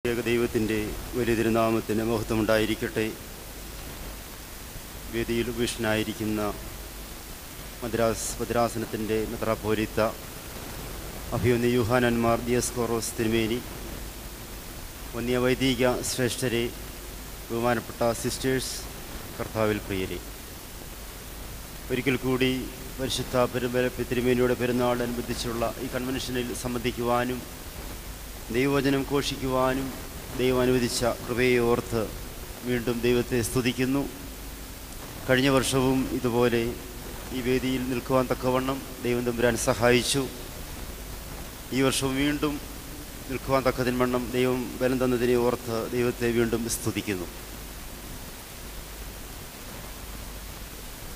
ദൈവത്തിൻ്റെ വലിയ തിരുനാമത്തിന് മഹത്വമുണ്ടായിരിക്കട്ടെ. വേദിയിൽ ഉപേക്ഷനായിരിക്കുന്ന ഭദ്രാസനത്തിൻ്റെ മെത്രാപ്പോലീത്ത അഭിമന്യ യൂഹാനൻ മാർ ദിയസ്കോറോസ് തിരുമേനി, വന്യ വൈദിക ശ്രേഷ്ഠരെ, ബഹുമാനപ്പെട്ട സിസ്റ്റേഴ്സ്, കർത്താവിൽ പ്രിയരെ, ഒരിക്കൽ കൂടി പരിശുദ്ധ തിരുമേനിയുടെ പെരുന്നാളനുബന്ധിച്ചുള്ള ഈ കൺവെൻഷനിൽ സംബന്ധിക്കുവാനും ദൈവവചനം ഘോഷിക്കുവാനും ദൈവം അനുവദിച്ച കൃപയെ ഓർത്ത് വീണ്ടും ദൈവത്തെ സ്തുതിക്കുന്നു. കഴിഞ്ഞ വർഷവും ഇതുപോലെ ഈ വേദിയിൽ നിൽക്കുവാൻ തക്കവണ്ണം ദൈവം തമ്പുരാൻ സഹായിച്ചു. ഈ വർഷവും വീണ്ടും നിൽക്കുവാൻ തക്കതിൻവണ്ണം ദൈവം ബലം തന്നതിനെ ഓർത്ത് ദൈവത്തെ വീണ്ടും സ്തുതിക്കുന്നു.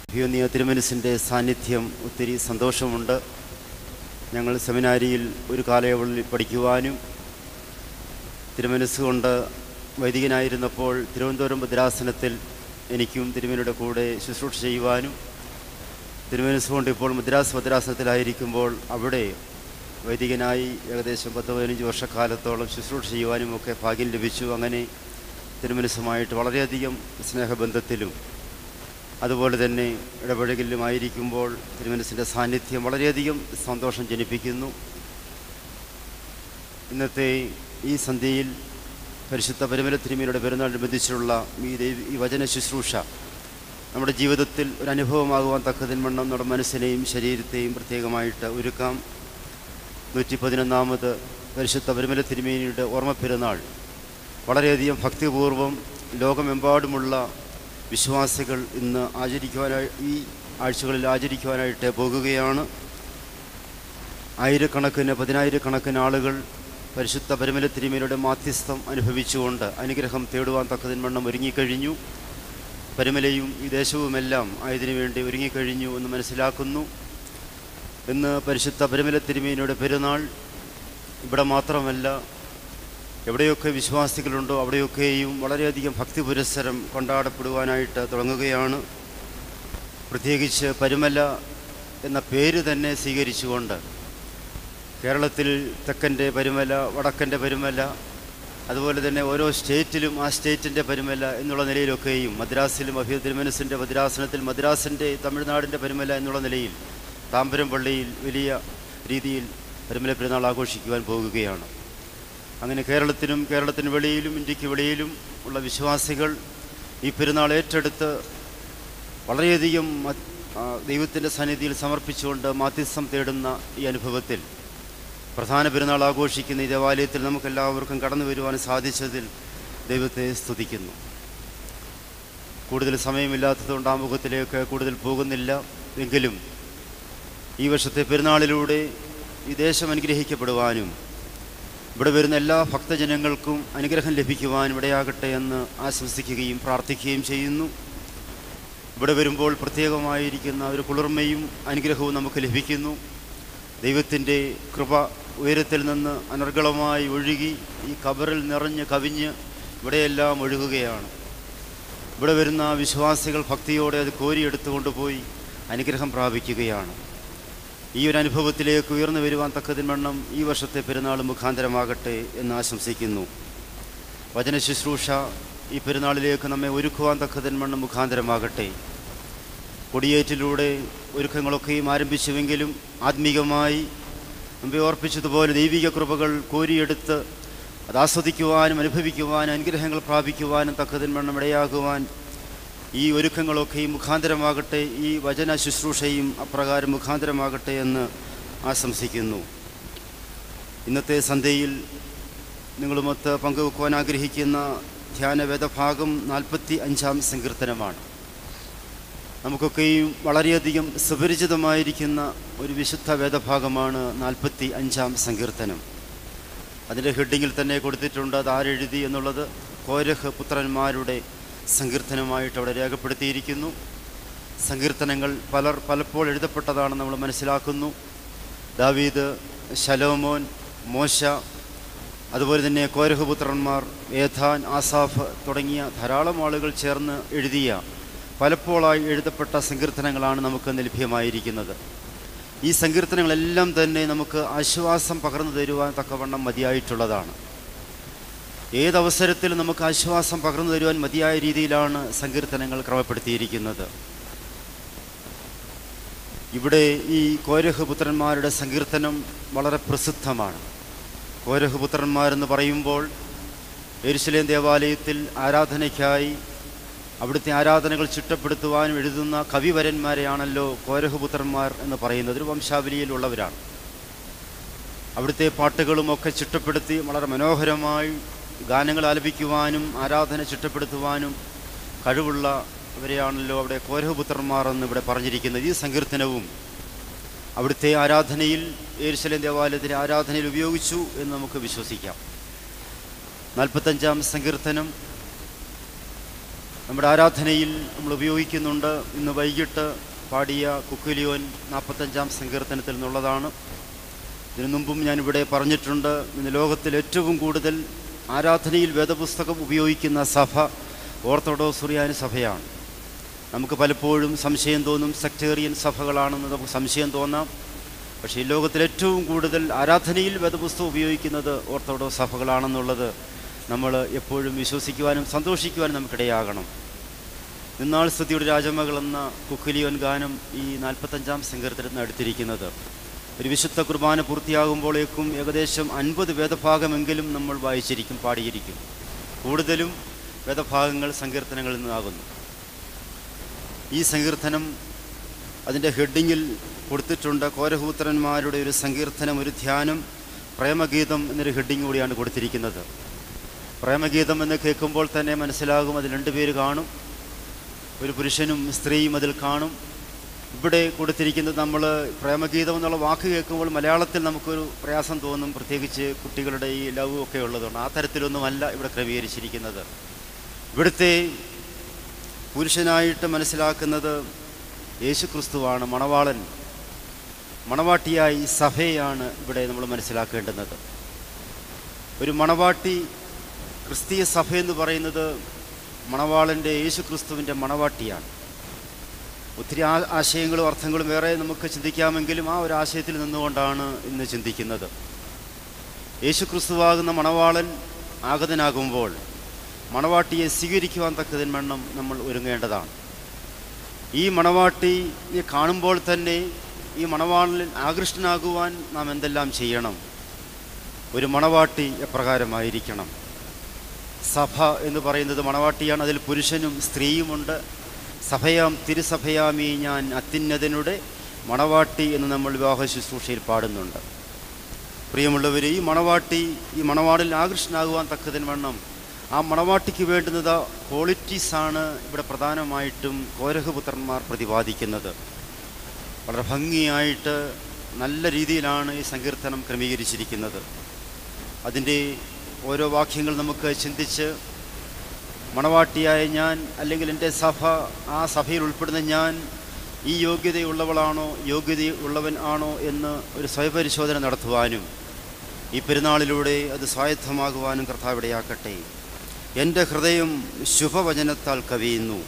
അഭിമന്യ തിരുമനസിൻ്റെ സാന്നിധ്യം ഒത്തിരി സന്തോഷമുണ്ട്. ഞങ്ങൾ സെമിനാരിയിൽ ഒരു കാലയളവിൽ പഠിക്കുവാനും തിരുമനസ്സുകൊണ്ട് വൈദികനായിരുന്നപ്പോൾ തിരുവനന്തപുരം ഭദ്രാസനത്തിൽ എനിക്കും തിരുമേനിയുടെ കൂടെ ശുശ്രൂഷ ചെയ്യുവാനും, തിരുമനസ്സുകൊണ്ട് ഇപ്പോൾ മദ്രാസ് ഭദ്രാസനത്തിലായിരിക്കുമ്പോൾ അവിടെ വൈദികനായി ഏകദേശം 10-15 വർഷക്കാലത്തോളം ശുശ്രൂഷ ചെയ്യുവാനും ഒക്കെ ഭാഗ്യം ലഭിച്ചു. അങ്ങനെ തിരുമനസ്സുമായിട്ട് വളരെയധികം സ്നേഹബന്ധത്തിലും അതുപോലെ തന്നെ ഇടപഴകലിലുമായിരിക്കുമ്പോൾ തിരുമനസിൻ്റെ സാന്നിധ്യം വളരെയധികം സന്തോഷം ജനിപ്പിക്കുന്നു. ഇന്നത്തെ ഈ സന്ധ്യയിൽ പരിശുദ്ധ പരിമല തിരുമേനിയുടെ പെരുന്നാളിനനുബന്ധിച്ചുള്ള ഈ വചന ശുശ്രൂഷ നമ്മുടെ ജീവിതത്തിൽ ഒരു അനുഭവമാകുവാൻ തക്കതിൻവണ്ണം നമ്മുടെ മനസ്സിനെയും ശരീരത്തെയും പ്രത്യേകമായിട്ട് ഒരുക്കാം. 111ാമത് പരിശുദ്ധ പരിമല തിരുമേനിയുടെ ഓർമ്മ പെരുന്നാൾ വളരെയധികം ഭക്തിപൂർവം ലോകമെമ്പാടുമുള്ള വിശ്വാസികൾ ഇന്ന് ഈ ആഴ്ചകളിൽ ആചരിക്കുവാനായിട്ട് പോകുകയാണ്. പതിനായിരക്കണക്കിന് ആളുകൾ പരിശുദ്ധ പരിമല തിരുമേനിയുടെ മാധ്യസ്ഥം അനുഭവിച്ചുകൊണ്ട് അനുഗ്രഹം തേടുവാൻ തക്കതിൻവണ്ണം ഒരുങ്ങിക്കഴിഞ്ഞു. പരിമലയും ഈ ദേശവുമെല്ലാം ആയതിനു വേണ്ടി ഒരുങ്ങിക്കഴിഞ്ഞു എന്ന് മനസ്സിലാക്കുന്നു. ഇന്ന് പരിശുദ്ധ പരിമല തിരുമേനിയുടെ പെരുന്നാൾ ഇവിടെ മാത്രമല്ല, എവിടെയൊക്കെ വിശ്വാസികളുണ്ടോ അവിടെയൊക്കെയും വളരെയധികം ഭക്തി പുരസ്സരം കൊണ്ടാടപ്പെടുവാനായിട്ട് തുടങ്ങുകയാണ്. പ്രത്യേകിച്ച് പരിമല എന്ന പേര് തന്നെ സ്വീകരിച്ചുകൊണ്ട് കേരളത്തിൽ തെക്കൻ്റെ പരിമല, വടക്കൻ്റെ പരിമല, അതുപോലെ തന്നെ ഓരോ സ്റ്റേറ്റിലും ആ സ്റ്റേറ്റിൻ്റെ പരിമല എന്നുള്ള നിലയിലൊക്കെയും മദ്രാസിലും അഭിമന്യ തിരുമനസിൻ്റെ ഭദ്രാസനത്തിൽ മദ്രാസിൻ്റെ തമിഴ്നാടിൻ്റെ പരിമല എന്നുള്ള നിലയിൽ താമ്പരം പള്ളിയിൽ വലിയ രീതിയിൽ പരിമല പെരുന്നാൾ ആഘോഷിക്കുവാൻ പോകുകയാണ്. അങ്ങനെ കേരളത്തിന് വെളിയിലും ഇന്ത്യക്ക് വെളിയിലും ഉള്ള വിശ്വാസികൾ ഈ പെരുന്നാൾ ഏറ്റെടുത്ത് വളരെയധികം ദൈവത്തിൻ്റെ സന്നിധിയിൽ സമർപ്പിച്ചുകൊണ്ട് മാധ്യസ്ഥം തേടുന്ന ഈ അനുഭവത്തിൽ പ്രധാന പെരുന്നാൾ ആഘോഷിക്കുന്ന ഈ ദേവാലയത്തിൽ നമുക്കെല്ലാവർക്കും കടന്നു വരുവാൻ സാധിച്ചതിൽ ദൈവത്തെ സ്തുതിക്കുന്നു. കൂടുതൽ സമയമില്ലാത്തതുകൊണ്ട് ആമുഖത്തിലേക്ക് കൂടുതൽ പോകുന്നില്ല. എങ്കിലും ഈ വർഷത്തെ പെരുന്നാളിലൂടെ ഈ ദേശം അനുഗ്രഹിക്കപ്പെടുവാനും ഇവിടെ വരുന്ന എല്ലാ ഭക്തജനങ്ങൾക്കും അനുഗ്രഹം ലഭിക്കുവാനും ഇടയാകട്ടെ എന്ന് ആശംസിക്കുകയും പ്രാർത്ഥിക്കുകയും ചെയ്യുന്നു. ഇവിടെ വരുമ്പോൾ പ്രത്യേകമായിരിക്കുന്ന ഒരു കുളിർമയും അനുഗ്രഹവും നമുക്ക് ലഭിക്കുന്നു. ദൈവത്തിൻ്റെ കൃപ ഉയരത്തിൽ നിന്ന് അനർഗളമായി ഒഴുകി ഈ കബറിൽ നിറഞ്ഞ് കവിഞ്ഞ് ഇവിടെയെല്ലാം ഒഴുകുകയാണ്. ഇവിടെ വരുന്ന വിശ്വാസികൾ ഭക്തിയോടെ അത് കോരിയെടുത്തുകൊണ്ട് പോയി അനുഗ്രഹം പ്രാപിക്കുകയാണ്. ഈ ഒരു അനുഭവത്തിലേക്ക് ഉയർന്നു വരുവാൻ തക്കതിൻവണ്ണം ഈ വർഷത്തെ പെരുന്നാൾ മുഖാന്തരമാകട്ടെ എന്ന് ആശംസിക്കുന്നു. വചന ശുശ്രൂഷ ഈ പെരുന്നാളിലേക്ക് നമ്മെ ഒരുക്കുവാൻ തക്കതിൻവണ്ണം മുഖാന്തരമാകട്ടെ. കൊടിയേറ്റിലൂടെ ഒരുക്കങ്ങളൊക്കെയും ആരംഭിച്ചുവെങ്കിലും ആത്മീകമായി മുമ്പേ ഓർപ്പിച്ചതുപോലെ ദൈവിക കൃപകൾ കോരിയെടുത്ത് അത് ആസ്വദിക്കുവാനും അനുഭവിക്കുവാനും അനുഗ്രഹങ്ങൾ പ്രാപിക്കുവാനും തക്കതിൻവണ്ണം ഇടയാകുവാൻ ഈ ഒരുക്കങ്ങളൊക്കെയും മുഖാന്തരമാകട്ടെ. ഈ വചന ശുശ്രൂഷയും അപ്രകാരം മുഖാന്തരമാകട്ടെ എന്ന് ആശംസിക്കുന്നു. ഇന്നത്തെ സന്ധ്യയിൽ നിങ്ങളുമൊത്ത് പങ്കുവെക്കുവാൻ ആഗ്രഹിക്കുന്ന ധ്യാനവേദഭാഗം 45-ാം സങ്കീർത്തനമാണ്. നമുക്കൊക്കെയും വളരെയധികം സുപരിചിതമായിരിക്കുന്ന ഒരു വിശുദ്ധ വേദഭാഗമാണ് 45-ാം സങ്കീർത്തനം. അതിൻ്റെ ഹെഡിങ്ങിൽ തന്നെ കൊടുത്തിട്ടുണ്ട് അത് ആരെഴുതി എന്നുള്ളത്. കോരഹ് പുത്രന്മാരുടെ സങ്കീർത്തനമായിട്ട് അവിടെ രേഖപ്പെടുത്തിയിരിക്കുന്നു. സങ്കീർത്തനങ്ങൾ പലപ്പോൾ എഴുതപ്പെട്ടതാണെന്ന് നമ്മൾ മനസ്സിലാക്കുന്നു. ദാവീദ്, ശലോമോൻ, മോശ, അതുപോലെ തന്നെ കോരഹ് പുത്രന്മാർ, ഏഥാൻ, ആസാഫ് തുടങ്ങിയ ധാരാളം ആളുകൾ ചേർന്ന് എഴുതിയ പലപ്പോഴായി എഴുതപ്പെട്ട സങ്കീർത്തനങ്ങളാണ് നമുക്ക് ലഭ്യമായിരിക്കുന്നത്. ഈ സങ്കീർത്തനങ്ങളെല്ലാം തന്നെ നമുക്ക് ആശ്വാസം പകർന്നു തരുവാൻ തക്കവണ്ണം മതിയായിട്ടുള്ളതാണ്. ഏതവസരത്തിലും നമുക്ക് ആശ്വാസം പകർന്നു തരുവാൻ മതിയായ രീതിയിലാണ് സങ്കീർത്തനങ്ങൾ ക്രമപ്പെടുത്തിയിരിക്കുന്നത്. ഇവിടെ ഈ കോരഹ് പുത്രന്മാരുടെ സങ്കീർത്തനം വളരെ പ്രസിദ്ധമാണ്. കോരഹ് പുത്രന്മാരെന്ന് പറയുമ്പോൾ യെരുശലേം ദേവാലയത്തിൽ ആരാധനയ്ക്കായി അവിടുത്തെ ആരാധനകൾ ചിട്ടപ്പെടുത്തുവാനും എഴുതുന്ന കവിവരന്മാരെയാണല്ലോ കോരഹ് പുത്രന്മാർ എന്ന് പറയുന്നത്. ഒരു വംശാവലിയിലുള്ളവരാണ്. അവിടുത്തെ പാട്ടുകളുമൊക്കെ ചിട്ടപ്പെടുത്തി വളരെ മനോഹരമായി ഗാനങ്ങൾ ആലപിക്കുവാനും ആരാധന ചിട്ടപ്പെടുത്തുവാനും കഴിവുള്ളവരെയാണല്ലോ അവിടെ കോരഹ് പുത്രന്മാർ എന്ന് ഇവിടെ പറഞ്ഞിരിക്കുന്നത്. ഈ സങ്കീർത്തനവും അവിടുത്തെ ആരാധനയിൽ, യെരുശലേം ദേവാലയത്തിലെ ആരാധനയിൽ ഉപയോഗിച്ചു എന്ന് നമുക്ക് വിശ്വസിക്കാം. 45-ാം സങ്കീർത്തനം നമ്മുടെ ആരാധനയിൽ നമ്മൾ ഉപയോഗിക്കുന്നുണ്ട്. ഇന്ന് വൈകിട്ട് പാടിയ കുക്കുലിയോൻ 45-ാം സങ്കീർത്തനത്തിൽ നിന്നുള്ളതാണ്. ഇതിനു മുമ്പും ഞാനിവിടെ പറഞ്ഞിട്ടുണ്ട്, ഇന്ന് ലോകത്തിൽ ഏറ്റവും കൂടുതൽ ആരാധനയിൽ വേദപുസ്തകം ഉപയോഗിക്കുന്ന സഭ ഓർത്തഡോക്സ് സുറിയാനി സഭയാണ്. നമുക്ക് പലപ്പോഴും സംശയം തോന്നും, സെക്ടേറിയൻ സഭകളാണെന്ന് നമുക്ക് സംശയം തോന്നാം. പക്ഷേ ഈ ലോകത്തിൽ ഏറ്റവും കൂടുതൽ ആരാധനയിൽ വേദപുസ്തകം ഉപയോഗിക്കുന്നത് ഓർത്തഡോക്സ് സഭകളാണെന്നുള്ളത് നമ്മൾ എപ്പോഴും വിശ്വസിക്കുവാനും സന്തോഷിക്കുവാനും നമുക്കിടയാകണം. നിന്നാൾ സ്തുതിയുടെ രാജമകൾ എന്ന കുക്കുലിയോൻ ഗാനം ഈ 45-ാം സങ്കീർത്തനത്തിൽ എടുത്തിരിക്കുന്നത്. ഒരു വിശുദ്ധ കുർബാന പൂർത്തിയാകുമ്പോഴേക്കും ഏകദേശം 50 വേദഭാഗമെങ്കിലും നമ്മൾ വായിച്ചിരിക്കും, പാടിയിരിക്കും. കൂടുതലും വേദഭാഗങ്ങൾ സങ്കീർത്തനങ്ങളിൽ നിന്നാകുന്നു. ഈ സങ്കീർത്തനം അതിൻ്റെ ഹെഡിങ്ങിൽ കൊടുത്തിട്ടുണ്ട്, കോരഹ്-പുത്രന്മാരുടെ ഒരു സങ്കീർത്തനം, ഒരു ധ്യാനം, പ്രേമഗീതം എന്നൊരു ഹെഡിങ് കൂടിയാണ് കൊടുത്തിരിക്കുന്നത്. പ്രേമഗീതം എന്ന് കേൾക്കുമ്പോൾ തന്നെ മനസ്സിലാകും, അതിൽ 2 പേര് കാണും, ഒരു പുരുഷനും സ്ത്രീയും അതിൽ കാണും. ഇവിടെ കൊടുത്തിരിക്കുന്നത്, നമ്മൾ പ്രേമഗീതം എന്നുള്ള വാക്ക് കേൾക്കുമ്പോൾ മലയാളത്തിൽ നമുക്കൊരു പ്രയാസം തോന്നും, പ്രത്യേകിച്ച് കുട്ടികളുടെ ഈ ലവ് ഒക്കെ ഉള്ളതുകൊണ്ട്. ആ തരത്തിലൊന്നുമല്ല ഇവിടെ ക്രമീകരിച്ചിരിക്കുന്നത്. ഇവിടുത്തെ പുരുഷനായിട്ട് മനസ്സിലാക്കുന്നത് യേശുക്രിസ്തുവാണ്, മണവാളൻ. മണവാട്ടിയായി സഭയാണ് ഇവിടെ നമ്മൾ മനസ്സിലാക്കേണ്ടുന്നത്. ഒരു മണവാട്ടി, ക്രിസ്തീയ സഭ എന്ന് പറയുന്നത് മണവാളൻ്റെ, യേശുക്രിസ്തുവിൻ്റെ മണവാട്ടിയാണ്. ഒത്തിരി ആശയങ്ങളും അർത്ഥങ്ങളും വേറെ നമുക്ക് ചിന്തിക്കാമെങ്കിലും ആ ഒരു ആശയത്തിൽ നിന്നുകൊണ്ടാണ് ഇന്ന് ചിന്തിക്കുന്നത്. യേശുക്രിസ്തുവാകുന്ന മണവാളൻ ആഗതനാകുമ്പോൾ മണവാട്ടിയെ സ്വീകരിക്കുവാൻ തക്കതിന്മണ്ണം നമ്മൾ ഒരുങ്ങേണ്ടതാണ്. ഈ മണവാട്ടിയെ കാണുമ്പോൾ തന്നെ ഈ മണവാളനിൽ ആകൃഷ്ടനാകുവാൻ നാം എന്തെല്ലാം ചെയ്യണം? ഒരു മണവാട്ടി എപ്രകാരമായിരിക്കണം? സഭ എന്ന് പറയുന്നത് മണവാട്ടിയാണ്. അതിൽ പുരുഷനും സ്ത്രീയുമുണ്ട്. സഭയാം തിരുസഭയാമീ ഞാൻ അത്യുന്നതനുടെ മണവാട്ടി എന്ന് നമ്മൾ വിവാഹ ശുശ്രൂഷയിൽ പാടുന്നുണ്ട്. പ്രിയമുള്ളവർ, ഈ മണവാട്ടി, ഈ മണവാളിൽ ആകൃഷ്ടനാകുവാൻ തക്കതിന്മണ്ണം ആ മണവാട്ടിക്ക് വേണ്ടുന്നത് ക്വാളിറ്റീസാണ് ഇവിടെ പ്രധാനമായിട്ടും കോരഹ്-പുത്രന്മാർ പ്രതിപാദിക്കുന്നത്. വളരെ ഭംഗിയായിട്ട് നല്ല രീതിയിലാണ് ഈ സങ്കീർത്തനം ക്രമീകരിച്ചിരിക്കുന്നത്. അതിൻ്റെ ഓരോ വാക്യങ്ങൾ നമുക്ക് ചിന്തിച്ച്, മണവാട്ടിയായ ഞാൻ, അല്ലെങ്കിൽ എൻ്റെ സഭ, ആ സഭയിൽ ഉൾപ്പെടുന്ന ഞാൻ ഈ യോഗ്യതയുള്ളവളാണോ, യോഗ്യതയുള്ളവൻ ആണോ എന്ന് ഒരു സ്വയപരിശോധന നടത്തുവാനും ഈ പെരുന്നാളിലൂടെ അത് സ്വായത്തമാകുവാനും കർത്താവ് ഇടയാക്കട്ടെ. എൻ്റെ ഹൃദയം ശുഭവചനത്താൽ കവിയുന്നു,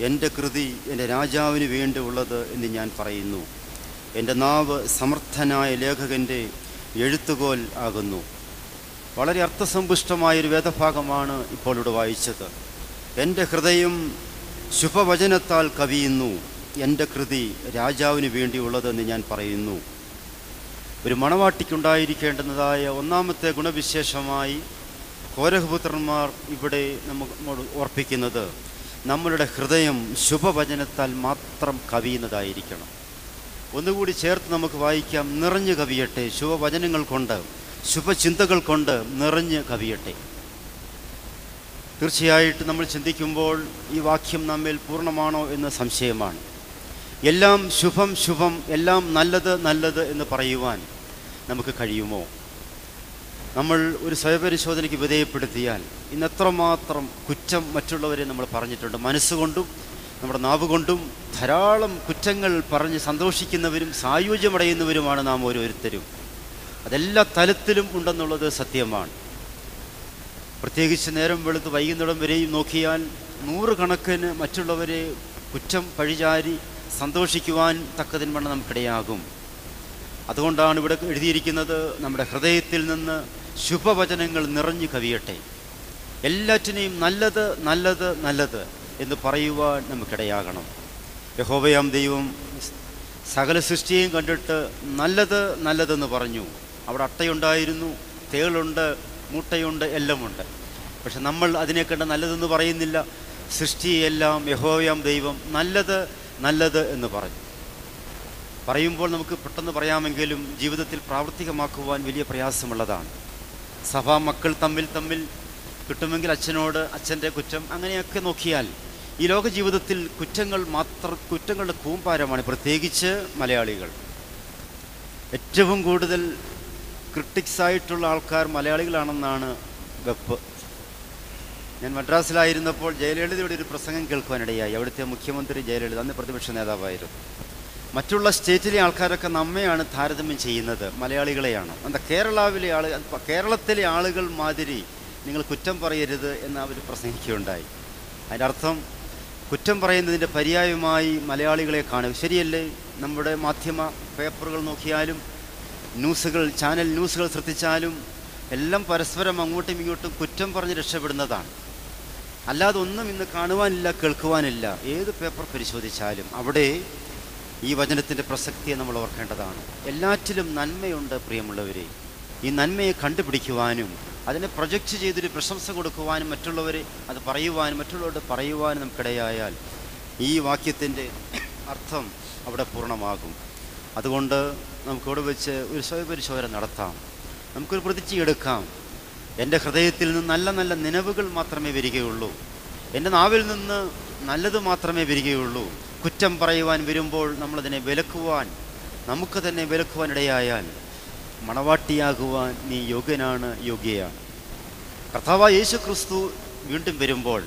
എൻ്റെ കൃതി എൻ്റെ രാജാവിന് വേണ്ടിയുള്ളത് എന്ന് ഞാൻ പറയുന്നു. എൻ്റെ നാവ് സമർത്ഥനായ ലേഖകൻ്റെ എഴുത്തുകോൽ ആകുന്നു. വളരെ അർത്ഥസമ്പുഷ്ടമായൊരു വേദഭാഗമാണ് ഇപ്പോൾ ഇവിടെ വായിച്ചത്. എൻ്റെ ഹൃദയം ശുഭവചനത്താൽ കവിയുന്നു, എൻ്റെ കൃതി രാജാവിന് വേണ്ടിയുള്ളതെന്ന് ഞാൻ പറയുന്നു. ഒരു മണവാട്ടിക്കുണ്ടായിരിക്കേണ്ടുന്നതായ ഒന്നാമത്തെ ഗുണവിശേഷമായി കോരഹ്-പുത്രന്മാർ ഇവിടെ നമ്മോട് ഓർപ്പിക്കുന്നത്, നമ്മളുടെ ഹൃദയം ശുഭവചനത്താൽ മാത്രം കവിയുന്നതായിരിക്കണം. ഒന്നുകൂടി ചേർത്ത് നമുക്ക് വായിക്കാം, നിറഞ്ഞു കവിയട്ടെ, ശുഭവചനങ്ങൾ കൊണ്ട്, ശുഭചിന്തകൾ കൊണ്ട് നിറഞ്ഞ് കവിയട്ടെ. തീർച്ചയായിട്ടും നമ്മൾ ചിന്തിക്കുമ്പോൾ ഈ വാക്യം നമ്മിൽ പൂർണ്ണമാണോ എന്ന് സംശയമാണ്. എല്ലാം ശുഭം ശുഭം, എല്ലാം നല്ലത് നല്ലത് എന്ന് പറയുവാൻ നമുക്ക് കഴിയുമോ? നമ്മൾ ഒരു സ്വയപരിശോധനയ്ക്ക് വിധേയപ്പെടുത്തിയാൽ ഇന്ന് എത്രമാത്രം കുറ്റം മറ്റുള്ളവരെ നമ്മൾ പറഞ്ഞിട്ടുണ്ട്. മനസ്സുകൊണ്ടും നമ്മുടെ നാവ് കൊണ്ടും ധാരാളം കുറ്റങ്ങൾ പറഞ്ഞ് സന്തോഷിക്കുന്നവരും സായുജ്യമടയുന്നവരുമാണ് നാം ഓരോരുത്തരും. അതെല്ലാ തലത്തിലും ഉണ്ടെന്നുള്ളത് സത്യമാണ്. പ്രത്യേകിച്ച് നേരം വെളുത്ത് വൈകുന്നിടം വരെയും നോക്കിയാൽ 100 കണക്കിന് മറ്റുള്ളവരെ കുറ്റം പഴിചാരി സന്തോഷിക്കുവാൻ തക്കതിന്മണ്ണം നമുക്കിടയാകും. അതുകൊണ്ടാണ് ഇവിടെ എഴുതിയിരിക്കുന്നത്, നമ്മുടെ ഹൃദയത്തിൽ നിന്ന് ശുഭവചനങ്ങൾ നിറഞ്ഞു കവിയട്ടെ. എല്ലാറ്റിനെയും നല്ലത് നല്ലത് നല്ലത് എന്ന് പറയുവാൻ നമുക്കിടയാകണം. യഹോവയാം ദൈവം സകല സൃഷ്ടിയെയും കണ്ടിട്ട് നല്ലത് നല്ലതെന്ന് പറഞ്ഞു. അവിടെ അട്ടയുണ്ടായിരുന്നു, തേളുണ്ട്, മുട്ടയുണ്ട്, എല്ലാമുണ്ട്. പക്ഷെ നമ്മൾ അതിനെ കണ്ട് നല്ലതെന്ന് പറയുന്നില്ല. സൃഷ്ടിയെല്ലാം യഹോവയാം ദൈവം നല്ലത് നല്ലത് എന്ന് പറഞ്ഞു. പറയുമ്പോൾ നമുക്ക് പെട്ടെന്ന് പറയാമെങ്കിലും ജീവിതത്തിൽ പ്രാവർത്തികമാക്കുവാൻ വലിയ പ്രയാസമുള്ളതാണ്. സഭാ മക്കൾ തമ്മിൽ കിട്ടുമെങ്കിൽ അച്ഛനോട് അച്ഛൻ്റെ കുറ്റം, അങ്ങനെയൊക്കെ നോക്കിയാൽ ഈ ലോക ജീവിതത്തിൽ കുറ്റങ്ങളുടെ കൂമ്പാരമാണ്. പ്രത്യേകിച്ച് മലയാളികൾ. ഏറ്റവും കൂടുതൽ ക്രിട്ടിക്സായിട്ടുള്ള ആൾക്കാർ മലയാളികളാണെന്നാണ് വെപ്പ്. ഞാൻ മദ്രാസിലായിരുന്നപ്പോൾ ജയലളിതയുടെ ഒരു പ്രസംഗം കേൾക്കുവാനിടയായി. അവിടുത്തെ മുഖ്യമന്ത്രി ജയലളിത, അന്ന് പ്രതിപക്ഷ നേതാവായിരുന്നു. മറ്റുള്ള സ്റ്റേറ്റിലെ ആൾക്കാരൊക്കെ നമ്മെയാണ് താരതമ്യം ചെയ്യുന്നത്, മലയാളികളെയാണ്. എന്താ കേരളത്തിലെ ആളുകൾ മാതിരി നിങ്ങൾ കുറ്റം പറയരുത് എന്ന് അവർ പ്രസംഗിക്കുകയുണ്ടായി. അതിൻ്റെ അർത്ഥം കുറ്റം പറയുന്നതിൻ്റെ പര്യായമായി മലയാളികളെ കാണുക. ശരിയല്ലേ? നമ്മുടെ മാധ്യമ പേപ്പറുകൾ നോക്കിയാലും ചാനൽ ന്യൂസുകൾ ശ്രദ്ധിച്ചാലും എല്ലാം പരസ്പരം അങ്ങോട്ടും ഇങ്ങോട്ടും കുറ്റം പറഞ്ഞ് രക്ഷപ്പെടുന്നതാണ്. അല്ലാതെ ഒന്നും ഇന്ന് കാണുവാനില്ല, കേൾക്കുവാനില്ല. ഏത് പേപ്പർ പരിശോധിച്ചാലും അവിടെ ഈ വചനത്തിൻ്റെ പ്രസക്തിയെ നമ്മൾ ഓർക്കേണ്ടതാണ്. എല്ലാറ്റിലും നന്മയുണ്ട് പ്രിയമുള്ളവരെ. ഈ നന്മയെ കണ്ടുപിടിക്കുവാനും അതിനെ പ്രൊജക്റ്റ് ചെയ്തൊരു പ്രശംസ കൊടുക്കുവാനും മറ്റുള്ളവരെ അത് പറയുവാനും മറ്റുള്ളവരോട് പറയുവാനും നമുക്കിടയായാൽ ഈ വാക്യത്തിൻ്റെ അർത്ഥം അവിടെ പൂർണ്ണമാകും. അതുകൊണ്ട് നമുക്കിവിടെ വെച്ച് ഒരു സ്വയപരിശോധന നടത്താം. നമുക്കൊരു പ്രതിജ്ഞ എടുക്കാം. എൻ്റെ ഹൃദയത്തിൽ നിന്ന് നല്ല നല്ല നിലവുകൾ മാത്രമേ വരികയുള്ളൂ. എൻ്റെ നാവിൽ നിന്ന് നല്ലത് മാത്രമേ വരികയുള്ളൂ. കുറ്റം പറയുവാൻ വരുമ്പോൾ നമ്മളതിനെ നമുക്ക് തന്നെ വിലക്കുവാനിടയായാൽ മണവാട്ടിയാകുവാൻ നീ യോഗ്യയാണ്. കർത്താവായ യേശു ക്രിസ്തു വീണ്ടും വരുമ്പോൾ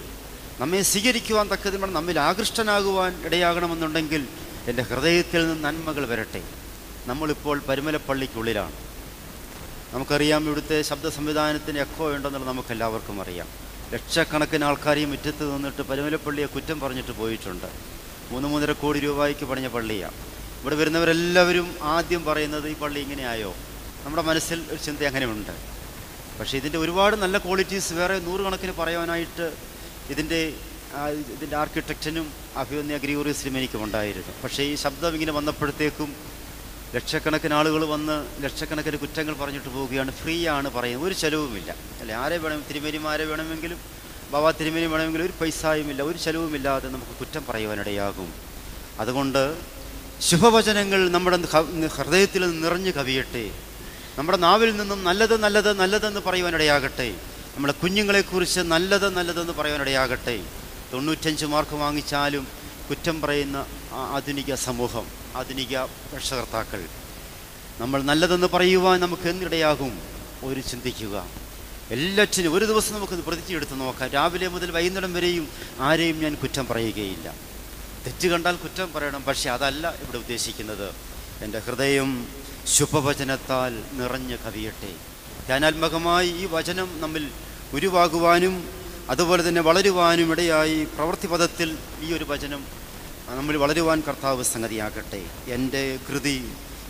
നമ്മെ സ്വീകരിക്കുവാൻ തക്കതിന് നമ്മിൽ ആകൃഷ്ടനാകുവാൻ ഇടയാകണമെന്നുണ്ടെങ്കിൽ എൻ്റെ ഹൃദയത്തിൽ നിന്ന് നന്മകൾ വരട്ടെ. നമ്മളിപ്പോൾ പരുമലപ്പള്ളിക്കുള്ളിലാണ്. നമുക്കറിയാം, ഇവിടുത്തെ ശബ്ദ സംവിധാനത്തിന് എക്കോ ഉണ്ടെന്നുള്ളത് നമുക്കെല്ലാവർക്കും അറിയാം. ലക്ഷക്കണക്കിന് ആൾക്കാർ ഈ മുറ്റത്ത് നിന്നിട്ട് പരുമലപ്പള്ളിയെ കുറ്റം പറഞ്ഞിട്ട് പോയിട്ടുണ്ട്. 3-3.5 കോടി രൂപയ്ക്ക് പണിഞ്ഞ പള്ളിയാണ്. ഇവിടെ വരുന്നവരെല്ലാവരും ആദ്യം പറയുന്നത് ഈ പള്ളി ഇങ്ങനെയായോ. നമ്മുടെ മനസ്സിൽ ഒരു ചിന്ത അങ്ങനെയുണ്ട്. പക്ഷേ ഇതിൻ്റെ ഒരുപാട് നല്ല ക്വാളിറ്റീസ് വേറെ 100 കണക്കിന് പറയാനായിട്ട് ഇതിൻ്റെ ആർക്കിടെക്റ്റിനും അഭിമന്യ ഗ്രിഗോറിയസിനും എനിക്കുമുണ്ടായിരുന്നു. പക്ഷേ ഈ ശബ്ദം ഇങ്ങനെ വന്നപ്പോഴത്തേക്കും ലക്ഷക്കണക്കിന് ആളുകൾ വന്ന് ലക്ഷക്കണക്കിന് കുറ്റങ്ങൾ പറഞ്ഞിട്ട് പോവുകയാണ്. ഫ്രീ ആണ് പറയുന്നത്, ഒരു ചിലവുമില്ല. അല്ലെ, ആരെ തിരുമേനിമാരെ വേണമെങ്കിലും ബാബാ തിരുമേനി വേണമെങ്കിലും ഒരു പൈസയുമില്ല, ഒരു ചിലവുമില്ലാതെ നമുക്ക് കുറ്റം പറയുവാനിടയാകും. അതുകൊണ്ട് ശുഭവചനങ്ങൾ നമ്മുടെ ഹൃദയത്തിൽ നിറഞ്ഞു കവിയട്ടെ. നമ്മുടെ നാവിൽ നിന്നും നല്ലത് നല്ലത് നല്ലതെന്ന് പറയുവാനിടയാകട്ടെ. നമ്മുടെ കുഞ്ഞുങ്ങളെക്കുറിച്ച് നല്ലത് നല്ലതെന്ന് പറയുവാനിടയാകട്ടെ. 95 മാർക്ക് വാങ്ങിച്ചാലും കുറ്റം പറയുന്ന ആധുനിക സമൂഹം, ആധുനിക രക്ഷകർത്താക്കൾ, നമ്മൾ നല്ലതെന്ന് പറയുവാൻ നമുക്ക് എന്നിടയാകും. ഒരു ചിന്തിക്കുക. എല്ലാറ്റിനും ഒരു ദിവസം നമുക്കൊന്ന് പ്രതിജ്ഞ എടുത്ത് നോക്കാം. രാവിലെ മുതൽ വൈകുന്നേരം വരെയും ആരെയും ഞാൻ കുറ്റം പറയുകയില്ല. തെറ്റ് കണ്ടാൽ കുറ്റം പറയണം, പക്ഷെ അതല്ല ഇവിടെ ഉദ്ദേശിക്കുന്നത്. എൻ്റെ ഹൃദയം ശുഭവചനത്താൽ നിറഞ്ഞ് കവിയട്ടെ. ധ്യാനാത്മകമായി ഈ വചനം നമ്മിൽ ഉരുവാകുവാനും അതുപോലെ തന്നെ വളരുവാനും ഇടയായി പ്രവൃത്തിപദത്തിൽ ഈ ഒരു വചനം നമ്മൾ വളരുവാൻ കർത്താവ് സംഗതിയാക്കട്ടെ. എൻ്റെ കൃതി